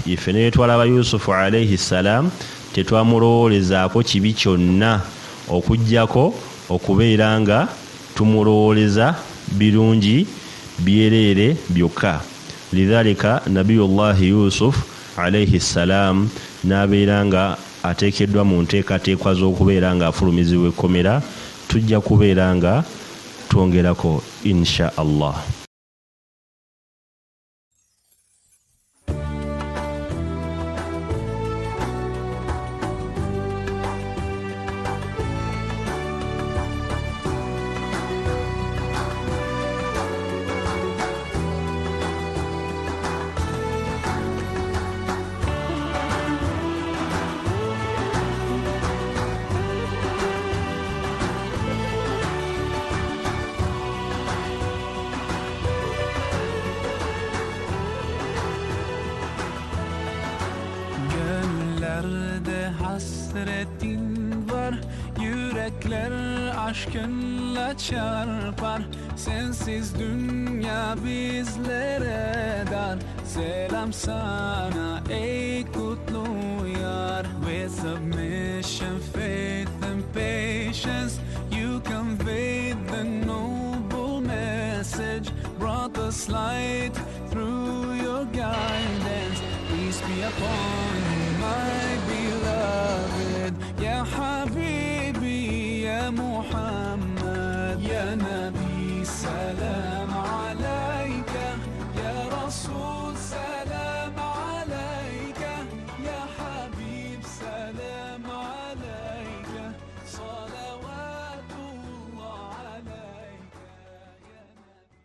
ife ne twalaba Yusufu alayhi salam tetwamulowolezaako kibi kyonna okuggyako okubeera nga tumulowooleza birungi byereere byokka. Lidhalika nabiyullahi Yusuf alayhi salam n'abeera nga ateekeddwa mu nteekateekwa z'okubeera nga afulumizibwa ekkomera. Tujja kubeera nga twongerako insha Allah. Hasretin var, yürekler aşkınla çarpar. Sensiz dünya bizlere dar. Selam sana ey kutlu yar. With submission, faith and patience, you conveyed the noble message. Brought us light through your guidance. Peace be upon you, my beloved. Ya Habibi, Ya Muhammad, Ya Nabi, salam alayka. Ya Rasul, salam alayka. Ya Habib, salam alayka. Salawatullah alayka, Ya Nabi.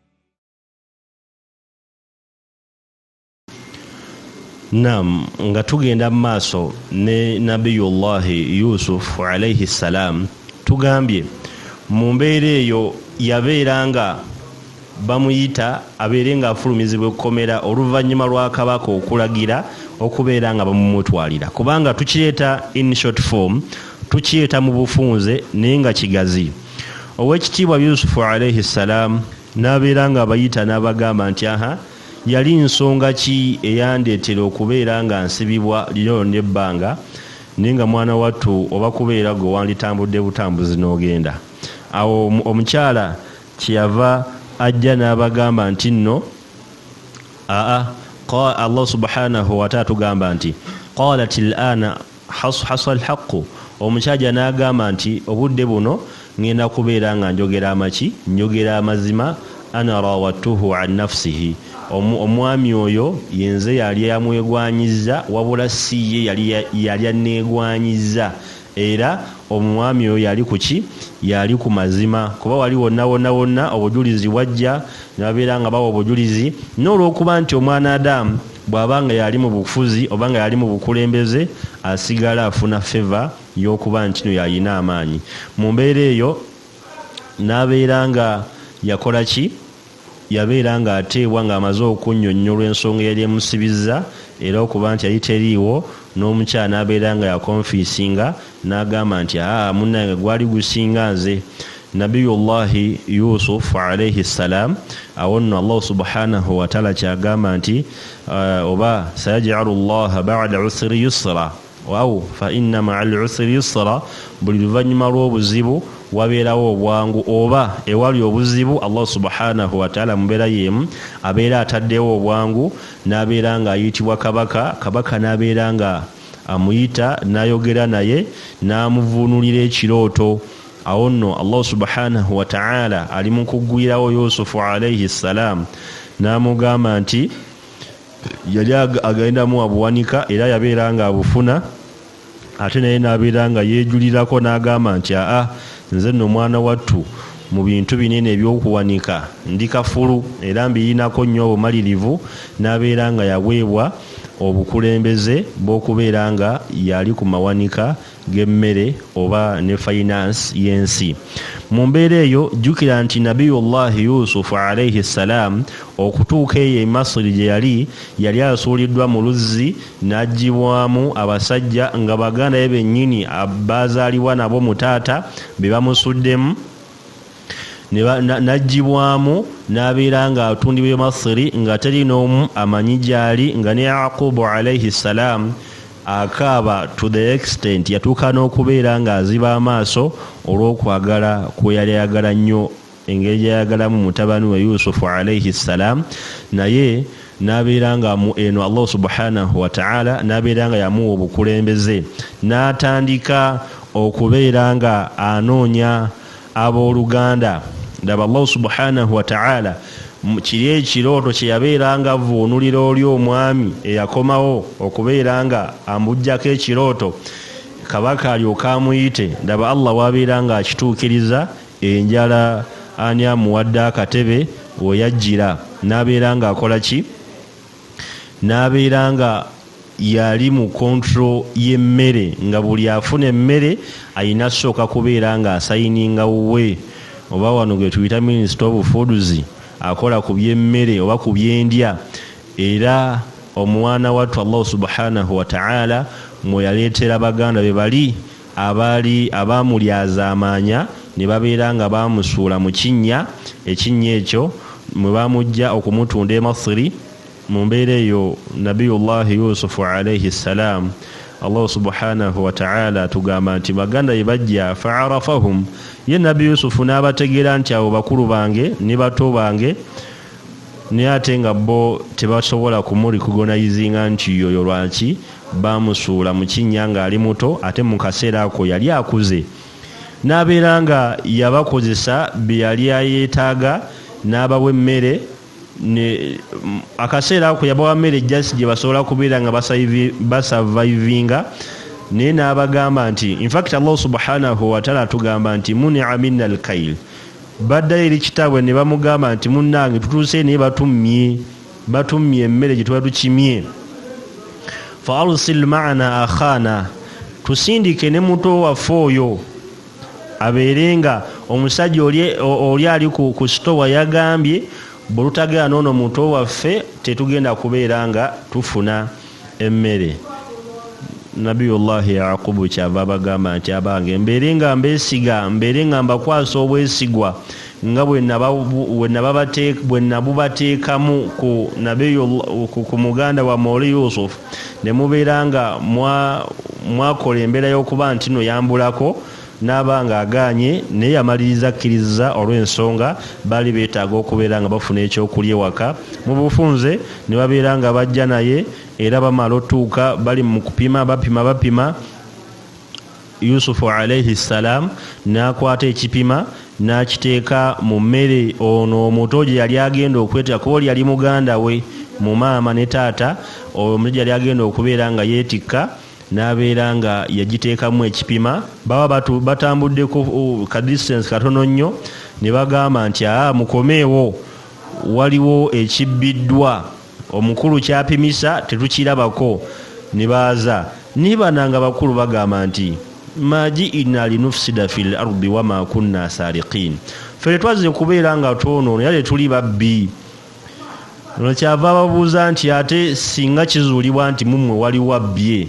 Naam, nga tugenda mu maaso ne nabiyullahi Yusuf alayhi salam, tugambye mu mbeera eyo yabeera nga bamuyita abeere nga afulumizibwa ekkomera oluvannyuma lwa kabaka okulagira okubeera nga bamumutwalira, kubanga tukireeta in short form, tukireeta mu bufunze naye nga kigazi. Oweekitiibwa Yusufu alayhi salam n'abeera nga abayita n'abagamba nti yali nsonga ki eyandeetera okubeera nga nsibibwa lino n'ebbanga, naye nga mwana wattu oba kubeera gwe wanditambudde butambuzi n'ogenda. Awo omukyala kyeyava ajja n'abagamba nti nno Allah subhanahu wa ta'ala tugamba nti qalat al-ana hasal haqqu. Omukyajja n'agamba nti obudde buno ngenda kubeera nga njogera amaki, njogera amazima. Ana rawattuhu an nafsihi, omwami oyo yenze yali yamwegwanyiza wabula si ye yali aneegwanyiza, era omwami oyo yali kuki, yali ku mazima, kuba wali wonna obujulizi wajja nabeera nga bawa obujulizi. N'olwokuba nti omwana Adamu bw'abanga yali mu bufuzi oba nga yali mu bukulembeze asigala afuna feva y'okuba nti no yalina amaanyi. Mu mbeera eyo n'abeera nga yakola ki, yabeera nga ateebwa ng'amaze okunnyonnyolwa ensonga yali emusibiza era okuba nti yali teriiwo. N'omukyala n'abeera nga yakonfiisinga n'agamba nti munnange gwali gusinga nze. Nabiyullahi Yusuf alayhi salam, awo nno Allah subhanahu wa ta'ala kyagamba nti oba sayaj'alu Allah ba'da usri yusra aw fa inna ma'al usri yusra, buli luvannyuma lw'obuzibu wabeerawo obwangu, oba ewali obuzibu Allah subhanahu wa ta'ala mubeera yemu abeera ataddewo obwangu. N'abeera nga ayitibwa kabaka, kabaka n'abeera nga amuyita n'ayogera naye n'amuvuunulira ekirooto. Awo nno Allah subhanahu wa ta'ala ali mu kuggwirawo Yusufu alayhi salam n'amugamba nti yali agendamu abuwanika era yabeera nga abufuna, ate naye n'abeera nga yeejulirako n'agamba nti nze nno mwana wattu mu bintu binene ebyokuwanika ndi kafulu era mbiyinako nnyo obumalirivu. N'abeera nga yaweebwa obukulembeze bw'okubeera nga yali ku mawanika g'emmere oba ne finance y'ensi. Mu mbeera eyo jjukira nti nabiyullahi yusufu alayhi salam okutuuka eyo e Masiri gye yali asuuliddwa mu luzzi n'aggyibwamu abasajja nga baganda be bennyini baazaalibwa nabo mu taata be bamusuddemu, n'aggyibwamu n'abeera nga atundibwa e Masiri nga teri n'omu amanyi gy'ali, nga ne Yaqubu alayhi salam akaaba to the extent yatuuka n'okubeera ng'aziba amaaso olw'okwagala kwe yali ayagala nnyo engeri gy'ayagalamu mutabani we Yusufu alayhi salam, naye n'abeera nga eno Allah subhanahu wa ta'ala n'abeera nga yamuwa obukulembeze, n'atandika okubeera nga anoonya abooluganda. Ndaba Allah subhanahu wa ta'ala kiri ekirooto kye yabeera nga avvuunulira oli omwami eyakomawo okubeera nga amuggyako ekirooto kabaka alyoka amuyite. Ndaba Allah wabeera nga akituukiriza, enjala ani amuwadde akatebe we yajjira n'abeera nga akola ki, n'abeera nga yali mu kontro y'emmere, nga buli afuna emmere ayina sooka kubeera nga asayininga wuwe, oba wano gwe tuyita Minister of Foods akola ku by'emmere oba ku by'endya. Era omwana wattu Allah subhanahu wa ta'ala mwe yaleetera baganda be bali abaamulyaza amaanya ne babeera nga baamusuula mu kinnya, ekinnya ekyo mwe baamujja okumutunda e Masiri. Mu mbeera eyo nabiyullahi yusufu alayhi salam Allah subhanahu wa ta'ala tugamba nti baganda ye bajja fa'arafahum, ye nabi Yusufu n'abategeera nti abo bakulu bange ne bato bange, naye ate nga bo tebasobola kumulikugonayizinga nti yoyo lwaki bamusuula mu kinnya ng'ali muto, ate mu kaseera ako yali akuze. N'abeera nga yabakozesa bye yali ayeetaaga n'abawa emmere, akaseera ako yabawa mmere jasi gye basobola kubeera nga basavaivinga, naye n'abagamba nti in fact Allah subhanahu wa ta'ala tugamba nti munia minna al-kail, baddayo eri kitaabwe ne bamugamba nti munnange tutuuse naye batummye emmere gye tuba tukimye, fa arsil ma'ana akhana, tusindike ne muto waffe oyo abeere nga omusajja oli ali ku sitowa yagambye bulutagana ono muto waffe tetugenda kubeera nga tufuna emmere. Nabiyullahi Yaqubu kyava bagamba nti abange mbeere nga mbeesiga, mbeere nga mbakwasa obwesigwa nga bwe nabubateekamu ku muganda wa Mawli Yusuf, ne mubeera nga mwakola embeera y'okuba nti no yambulako n'abanga aganye, naye yamaliriza akkiriza olw'ensonga baali beetaaga okubeera nga bafuna ekyokulya ewaka. Mu bufunze ne babeera nga bajja naye, era bamala otuuka bali mu kupima bapima Yusufu alayhi salam n'akwata ekipima n'akiteeka mu mmere ono omuto gye yali agenda okwetera, kuba oli yali muganda we mu maama ne taata, omuto yali agenda okubeera nga yeetikka, n'abeera nga yagiteekamu ekipima. Baba batambuddeko ka distance katono nnyo, ne bagamba nti mukomeewo, waliwo ekibbiddwa, omukulu kyapimisa tetukirabako. Ne baaza nibananga bakulu bagamba nti maji'ina linufsida fil ardi wama kunna sariqin, ffe twaze kubeera nga twonoona yale tuli babbi. Kyava babuuza nti ate singa kizuulibwa nti mumwe wali wabbye,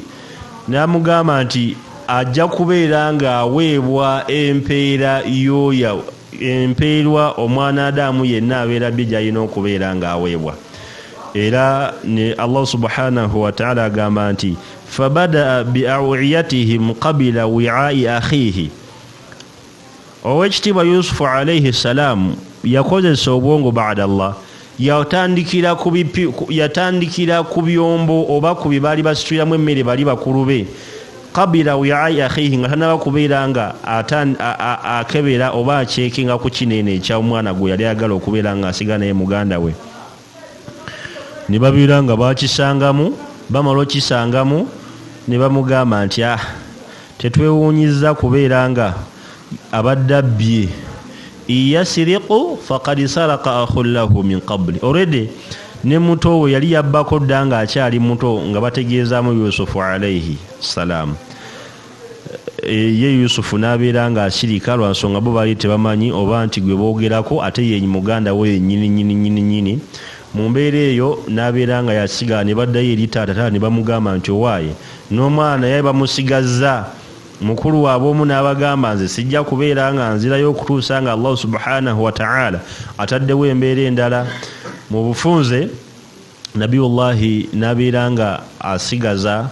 n'amugamba nti ajja kubeera ng'aweebwa empeera yoya, empeerwa omwana Adamu yenna abeera bye gy'alina okubeera ng'aweebwa. Era ne Allah subhanahu wa ta'ala agamba nti fabadaa biawiyatihim qabila wi'ai akhihi. Owekitiibwa Yusufu alayhi salam yakozesa obwongo baada Allah, yatandikira ku byombo oba ku bye baali basituliramu emmere bali bakulu be, qabila wi'ai akhihi, nga tanaba kubeera nga akebera oba akyekinga ku kinene ekya omwana gwe yali ayagala okubeera nga asiga naye muganda we. Ne babeera nga bakisangamu, bamala okisangamu ne bamugamba nti tetwewuunyiza kubeera nga abadde abbye, iyasiriqu faqad saraka akhun lahu min qabli, already ne muto we yali yabbako dda nga akyali muto nga bategeezaamu Yusufu alayhi salaam. Ye Yusufu n'abeera nga asirika lwa nsonga bo baali tebamanyi oba nti gwe boogerako ate ye muganda we yennyini. Mu mbeera eyo n'abeera nga yasiga ne baddayo eri taata ne bamugamba nti owaaye n'omwana yaye bamusigazza. Mukulu waab'omu n'abagamba nze sijja kubeera nga nzirayo okutuusa nga Allah subhanahu wa ta'ala ataddewo embeera endala. Mu bufunze Nabiyullahi n'abeera nga asigaza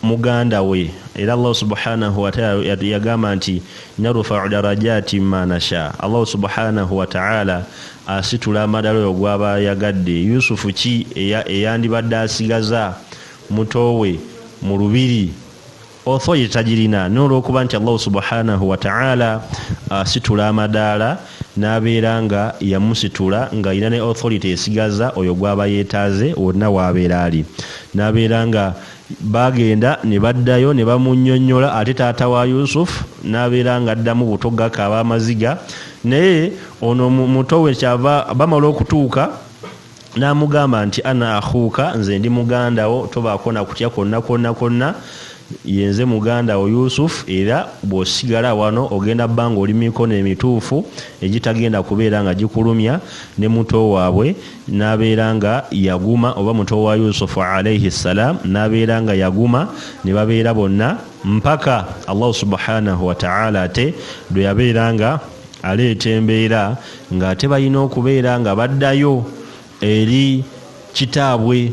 muganda we, era Allah subhanahu wa ta'ala yagamba nti narfa'u darajati ma nasha. Allah subhanahu wa ta'ala asitula amadalo ogwaba yagadde. Yusufu ki eyandibadde asigaza muto we mu lubiri authority tajirina n'olwokuba nti Allah subhanahu wa ta'ala asitula amadaala n'abeera nga yamusitula nga alina ne authority esigaza oyo gwaba yeetaaze wonna waabeera ali. N'abeera nga bagenda ne baddayo ne bamunnyonnyola ate taata wa Yusufu n'abeera nga addamu butoga kaaba amaziga. Naye ono muto we kyava bamala okutuuka n'amugamba nti ana akhuuka, nze ndi muganda wo, tobaako na kutya konna yenze muganda wo Yusufu, era bw'osigala wano ogenda bbanga oli mikono emituufu egitagenda kubeera nga gikulumya. Ne muto waabwe n'abeera nga yaguma, oba muto wa Yusufu alayhi salaam n'abeera nga yaguma, ne babeera bonna mpaka Allah subhanahu wa ta'ala ate lwe yabeera nga aleeta embeera nga ate balina okubeera nga baddayo eri kitaabwe,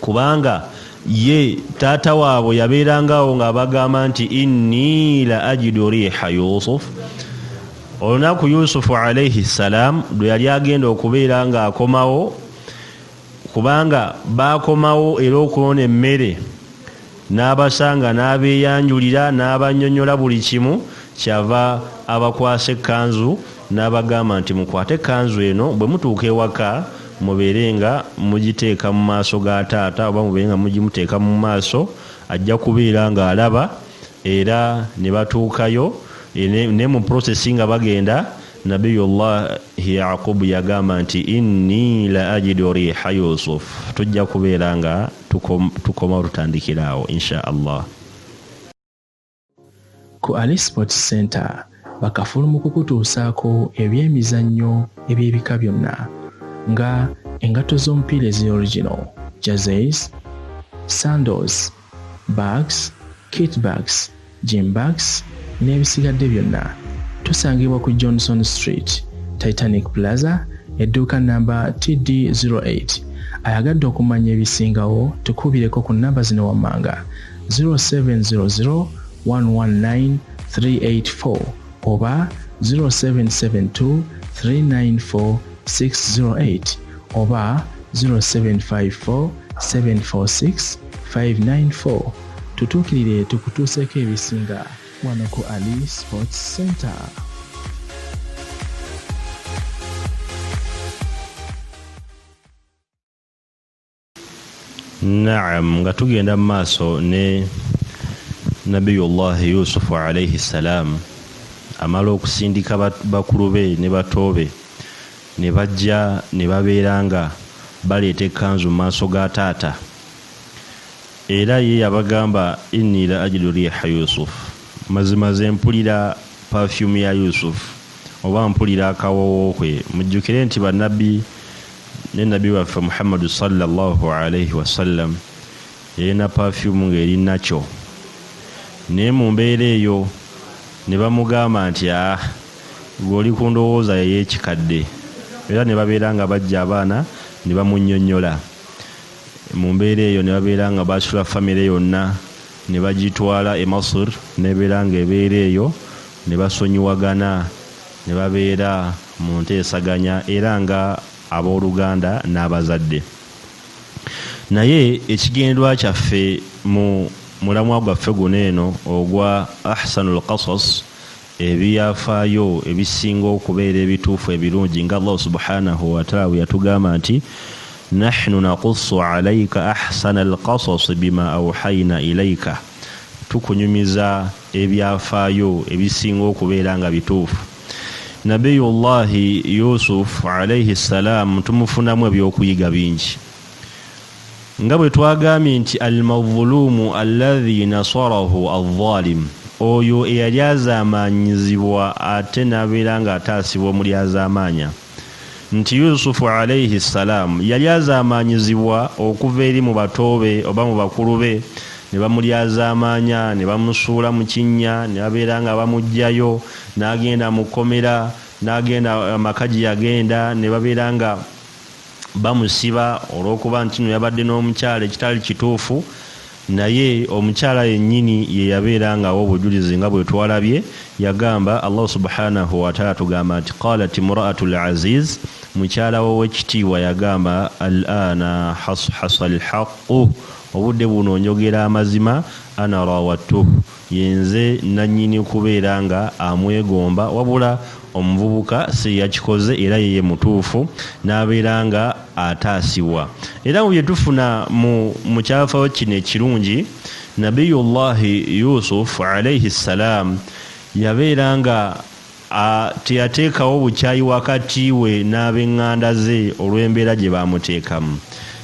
kubanga ye taata waabwe yabeerangawo ng'abagamba nti inni la ajidu riha Yusuf. Olunaku Yusufu alayhi salaam lwe yali agenda okubeera ng'akomawo, kubanga baakomawo era okulona emmere, n'abasanga n'abeeyanjulira n'abannyonnyola buli kimu, kyava abakwasa ekkanzu n'abagamba nti mukwate ekkanzu eno, bwe mutuuka ewaka mubeere nga mugiteeka mu maaso ga taata, oba mubeere nga mugimuteeka mu maaso, ajja kubeera nga alaba. Era ne batuukayo ne mu processi nga bagenda, Nabiyullahi Yaqubu yagamba nti inni la ajidu riha Yusuf. Tujja kubeera nga tukoma tutandikiraawo insha Allah. Ku Ali Sports Center bakafulumu kukutuusaako ebyemizannyo eby'ebika byonna nga engato z'omupiira ez'original, jerseys, sandals, bags, kit bags, gym bags n'ebisigadde byonna. Tusangibwa ku Johnson Street, Titanic Plaza, edduuka namba TD08. Ayagadde okumanya ebisingawo tukubireko ku namba zino wammanga 0700 119 384 oba 0772 394 608 oba 0754 746 594. Tutuukirire tukutuuseeko ebisinga wano ku Ali Sports Center. Naam, nga tugenda mu maaso ne Nabiyullahi Yusufu alayhi salaam amala okusindika bakulu be ne bato be, ne bajja ne babeera nga baleeta ekkanzu mu maaso ga taata, era ye yabagamba inni la ajidu riha Yusuf. Mazima ze mpulira perfume ya Yusuf oba mpulira akawoowo kwe. Mujjukire nti bannabbi ne nabbi waffe Muhammadu sallallahu alayhi wasallam yalina perfume ng'eri nakyo, naye mu mbeera eyo ne bamugamba nti gw'oli ku ndowooza y'ekikadde, era ne babeera nga bajja abaana ne bamunnyonnyola. Mu mbeera eyo ne babeera nga basula famire yonna ne bagitwala e Masr, nebeera nga ebeera eyo ne basonyiwagana, ne babeera mu nteesaganya era nga abooluganda n'abazadde. Naye ekigendwa kyaffe mu mulamwa gwaffe guno eno ogwa ahsanul qasas, ebyafaayo ebisinga okubeera ebituufu ebirungi, nga Allah subhanahu wa ta'ala yatugamba nti nahnu naqussu alayka ahsana alqasas bima awhayna ilayka. Tukunyumiza ebyafaayo ebisinga okubeera nga bituufu. nabiyullahi yusuf alayhi salam tumufunamu ebyokuyiga bingi nga bwe twagambye nti almazlumu alladhi nasarahu alzalim oyo eyali azaamanyizibwa ate nabeera nga ataasibwa omuli azaamanya nti yusufu alayhi salam yali azaamanyizibwa okuva eri mu batoobe oba mu bakulu be ne bamulyazaamanya ne bamusuula mu kinnya ne babeera nga bamugjayo n'agenda mu kkomera n'agenda amaka gye yagenda ne babeera nga bamusiba olw'okuba nti no yabadde n'omukyala ekitali kituufu naye omukyala yennyini ye yabeera ngawo obujulizi nga bwe twalabye yagamba Allah subhanahu wa ta'ala tugamba nti qalat imra'atul aziz mukyala wo w'ekitiibwa yagamba al'ana hasa alhaqqu obudde buno njogera amazima ana rawattuhu yenze nannyini kubeera nga amwegomba wabula omuvubuka si yakikoze era yeye mutuufu n'abeera nga ataasibwa era mu bye tufuna mu kyafayo kino ekirungi nabiyullahi yusuf alayhi salam yabeera nga teyateekawo bukyayi wakati we n'ab'eŋŋanda ze olw'embeera gye baamuteekamu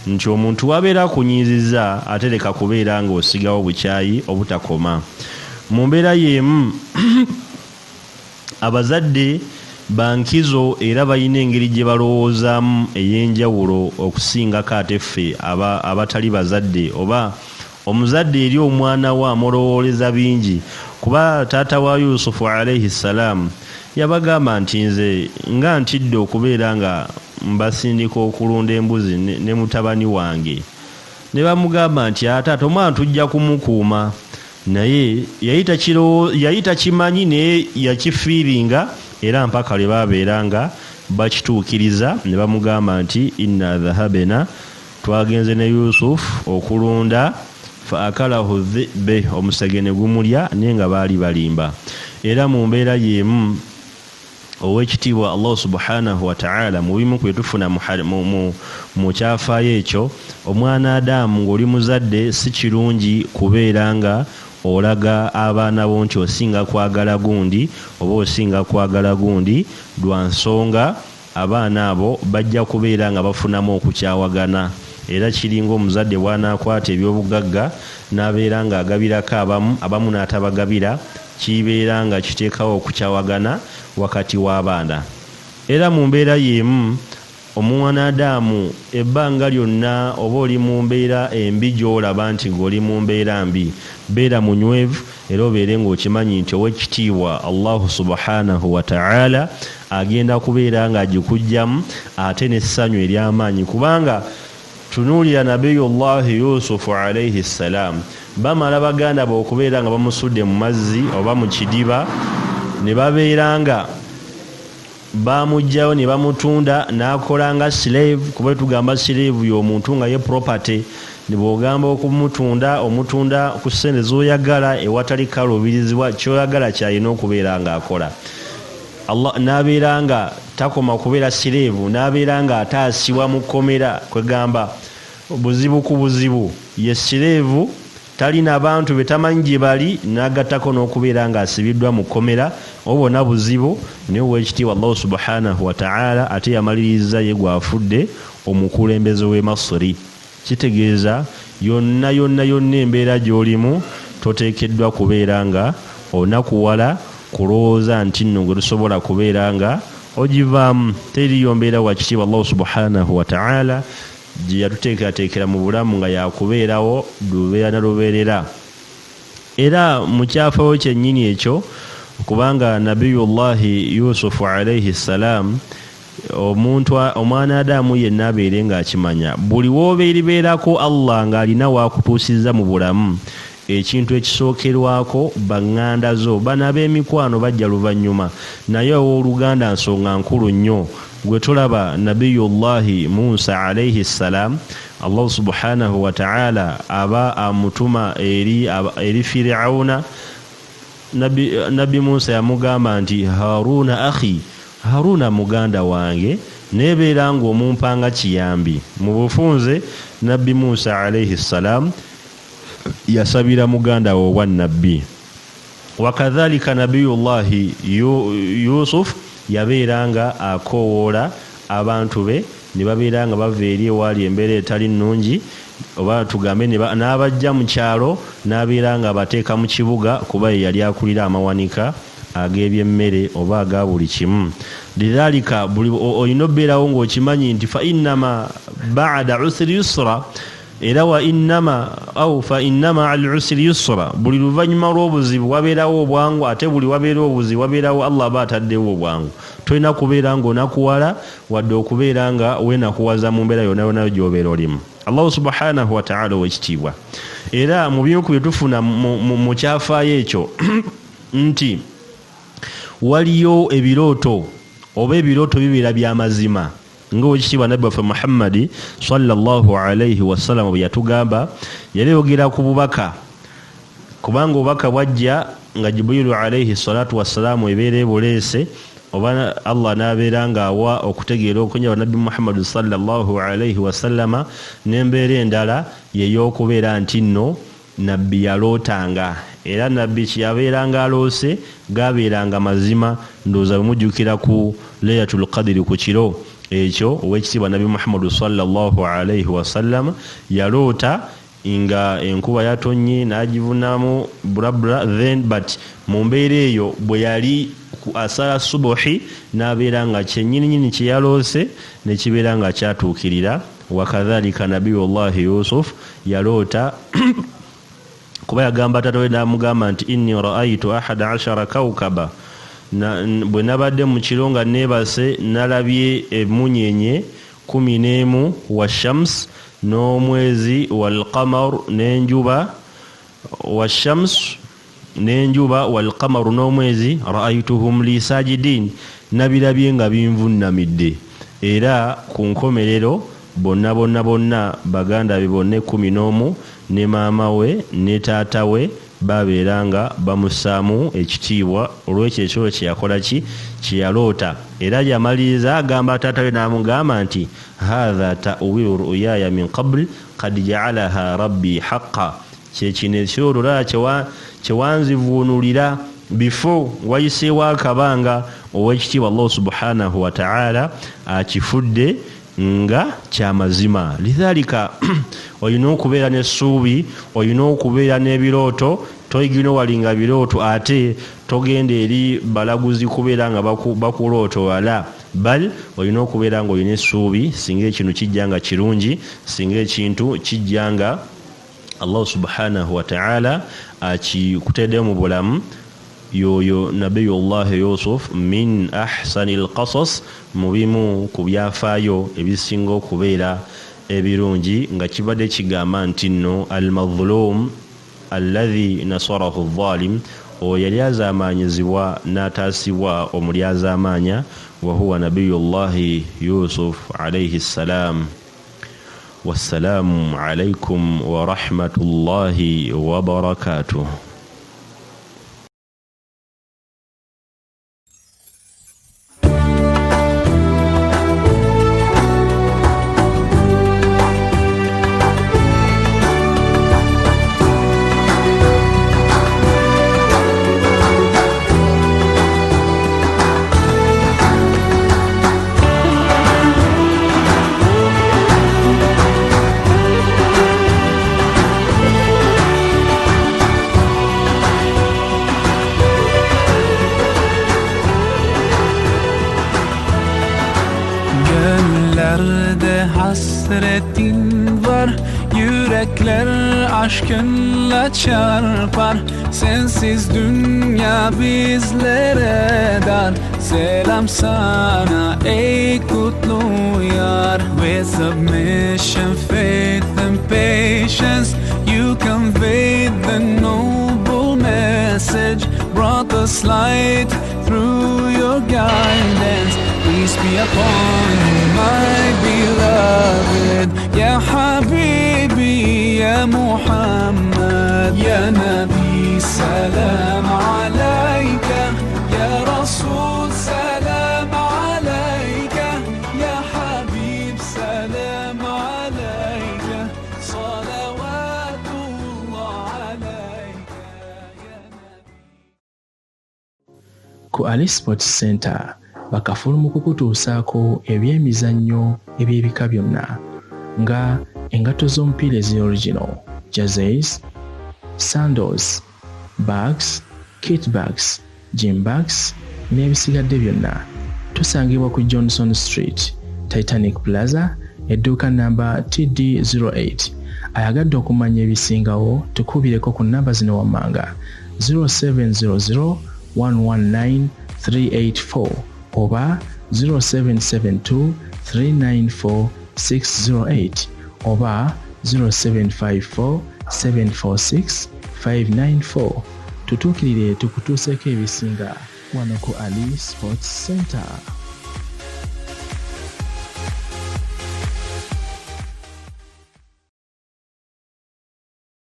nti omuntu wabeera akunyiizizza atereka kubeera nga osigawo bukyayi obutakoma mu mbeera y'emu abazadde bankizo era balina engeri gye balowoozaamu ey'enjawulo okusingako ate ffe abatali bazadde oba omuzadde eri omwana we amulowooleza bingi kuba taata wa yusufu alayhi salam yabagamba nti nze nga ntidde okubeera nga mbasindika okulunda embuzi ne mutabani wange ne bamugamba nti taata omwana tujja kumukuuma naye yali takimanyi naye yakifiiringa era mpaka lwe babeera nga bakituukiriza ne bamugamba nti inna dhahabna twagenze ne yusuf okulunda fa akalahu dhibe omusege ne gumulya naye nga baali balimba era mu mbeera y'emu ow'ekitiibwa Allah subhanahu wa ta'ala mu bimu kwe tufuna mu kyafaayo ekyo omwana Adamu ng'oli muzadde si kirungi kubeera nga olaga abaana bo nti osinga kwagala gundi oba osinga kwagala gundi lwa nsonga abaana abo bajja kubeera nga bafunamu okukyawagana era kiringa omuzadde bw'anaakwata ebyobugagga n'abeera nga agabirako abamu n'atabagabira kibeera nga kiteekawo okukyawagana wakati w'abaana era mu mbeera y'emu omwana Adamu ebbanga lyonna oba oli mu mbeera embi gy'olaba nti ng'oli mu mbeera mbi beera munywevu era obeere ng'okimanyi nti ow'ekitiibwa Allahu subhanahu wa ta'ala agenda kubeera ng'agikuggyamu ate n'essanyu ery'amaanyi kubanga tunuulira nabiyullahi yusufu alayhi salam bamala baganda be okubeera nga bamusudde mu mazzi oba mu kidiba ne babeera nga bamugjayo ne bamutunda n'akola nga slave kuba tugamba slave y'omuntu nga ye property ne bw'ogamba okumutunda omutunda ku ssente z'oyagala ewatali kaluubirizibwa ky'oyagala kyalina okubeera ng'akola Allah n'abeera nga takoma kubeera slave n'abeera nga ataasibwa mu kkomera kwegamba buzibu ku buzibu ye slave talina abantu betamanyi gye bali n'agattako n'okubeera ng'asibiddwa mu kkomera obona buzibu naye ow'ekitiibwa Allah subhanahu wa ta'ala ate yamaliriza ye gwafudde omukulembeze w'e Masiri kitegeeza yonna embeera gy'olimu toteekeddwa kubeera nga onakuwala kulowooza nti nno gwe tusobola kubeera nga ogivaamu teriyo mbeera wa kitiibwa Allah subhanahu wa ta'ala gye yatuteekerateekera mu bulamu nga yakubeerawo lubeera na lubeerera era mu kyafayo kyennyini ekyo kubanga nabiyullahi yusufu alayhi salam omwana Adamu yenna abeere ng'akimanya buli w'obeeribeerako Allah ng'alina waakutuusiza mu bulamu ekintu ekisookerwako baŋŋanda zo bana ab'emikwano bajja luvannyuma naye owooluganda nsonga nkulu nnyo gwe tulaba nabiyullahi Musa alayhi salam Allah subhanahu wa ta'ala aba amutuma eri Firauna Nabi Musa yamugamba nti Haruna akhi Haruna muganda wange nebeera ng'omumpanga kiyambi mu bufunze Nabi Musa alayhi salam yasabira muganda we wa nabbi wakadhalika nabiyullahi Yusuf yabeeranga akoowoola abantu be ne babeera nga bava eri ewaali embeera etali nnungi, oba tugambe n'abajja mu kyalo n'abeera nga abateeka mu kibuga kuba ye yali akulira amawanika ag'ebyemmere oba aga buli kimu. Lidhalika olina obbeerawo ng'okimanyi nti fa innama ba'da usri yusra, era fa innama al usri yusra, buli luvannyuma lw'obuzibu wabeerawo obwangu, ate buli wabeerawo obuzibu wabeerawo Allah aba ataddewo obwangu. Tolina kubeera ng'onakuwala wadde okubeera nga weenakuwaza mu mbeera yonna yonna gy'obeera olimu. Allah subhanahu wa ta'ala ow'ekitiibwa, era mu bimu ku bye tufuna mu kyafaayo ekyo nti waliyo ebirooto oba ebirooto bibeera by'amazima ng'owekitiibwa nabbi waffe Muhammadi sallallahu alayhi wasallam bwe yatugamba. Yali yogera ku bubaka, kubanga obubaka bwajja nga Jibrilu alayhi salatu wassalamu ebeera ebuleese, oba Allah n'abeera ng'awa okutegeera okunjaba nabbi Muhammad sallallahu alayhi wasallama, n'embeera endala y'ey'okubeera nti nno nabbi yalootanga, era nabbi kyeyabeeranga aloose gaabeeranga mazima. Ndowooza bemujjukira ku Laylatul Qadri ku kiro ekyo ow'ekitiibwa nabbi Muhammad sallallahu alayhi wasallam yaloota nga enkuba yatonnye n'agivunamu bulabula, but mu mbeera eyo bwe yali asala subuhi n'abeera nga kyennyininyini kye yaloose ne kibeera nga kyatuukirira. Wakadhalika nabiyullahi Yusuf yaloota kuba yagamba taata we n'amugamba nti inni ra'aytu 11 kawkaba, bwe nabadde mu kiro nga neebase nalabye emunyenye 11 wa shams n'omwezi wal qamar n'enjuba, wa shams n'enjuba wal qamar n'omwezi, ra'aytuhum li sajidin, nabirabye nga binvunnamidde. Era ku nkomerero bonna baganda be bonna 11 ne maama we ne taata we babeeranga bamusaamu ekitiibwa olw'ekyo ekyo kye yakola kye yaloota. Era yamaliriza agamba taata we n'amugamba nti hadha ta'wilu ru'yaya min qabl qad ja'alaha rabbi haqqan, kyekino ekyolulala kyewanzivuunulira bifo wayiseewo akabanga, ow'ekitiibwa Allah subhanahu wa ta'ala akifudde nga kyamazima. Lidhalika olina okubeera n'essuubi, olina okubeera n'ebirooto, toyigina walinga birooto ate togenda eri balaguzi kubeera nga bakulooto wala, bal olina okubeera nga olina essuubi singa ekintu kijja nga kirungi, singa ekintu kijja nga Allah subhanahu wa ta'ala akikutedde mu bulamu. Yoyo nabiyullahi Yusuf min ahsanil qasas, mu bimu ku byafaayo ebisinga okubeera ebirungi nga kibadde kigamba nti nno al-mazlum alladhi nasarahu adh-dhalim, oyo yali azaamaanyizibwa n'ataasibwa omuli azaamaanya, wa huwa nabiyullahi Yusuf alayhi ssalam. Wassalamu alaykum wa rahmatullahi wa barakatuh. Hasretin var, yürekler aşkınla çarpar. Sensiz dünya bizlere dar. Selam sana ey kutlu yar. With submission, faith and patience, you conveyed the noble message, brought us light through your guidance. Peace be upon my beloved, Ya Habibi, Ya Muhammad, Ya Nabi, salam alayka, Ya Rasul, salam alayka, Ya Habib, salam alayka, salawatullah alayka, Ya Nabi. Ku Ali Sports Center bakafulu mu kukutuusaako ebyemizannyo eby'ebika byonna nga engatto z'omupiira ez'original, jerseys, sandals, bags, kit bags, gym bags n'ebisigadde byonna. Tusangibwa ku Johnson Street, Titanic Plaza, edduuka namba TD08. Ayagadde okumanya ebisingawo tukubireko ku namba zino wammanga 0700 119 384 oba 0772 394 608 oba 0754 746 594. Tutuukirire tukutuuseeko ebisinga wano ku Ali Sports Center.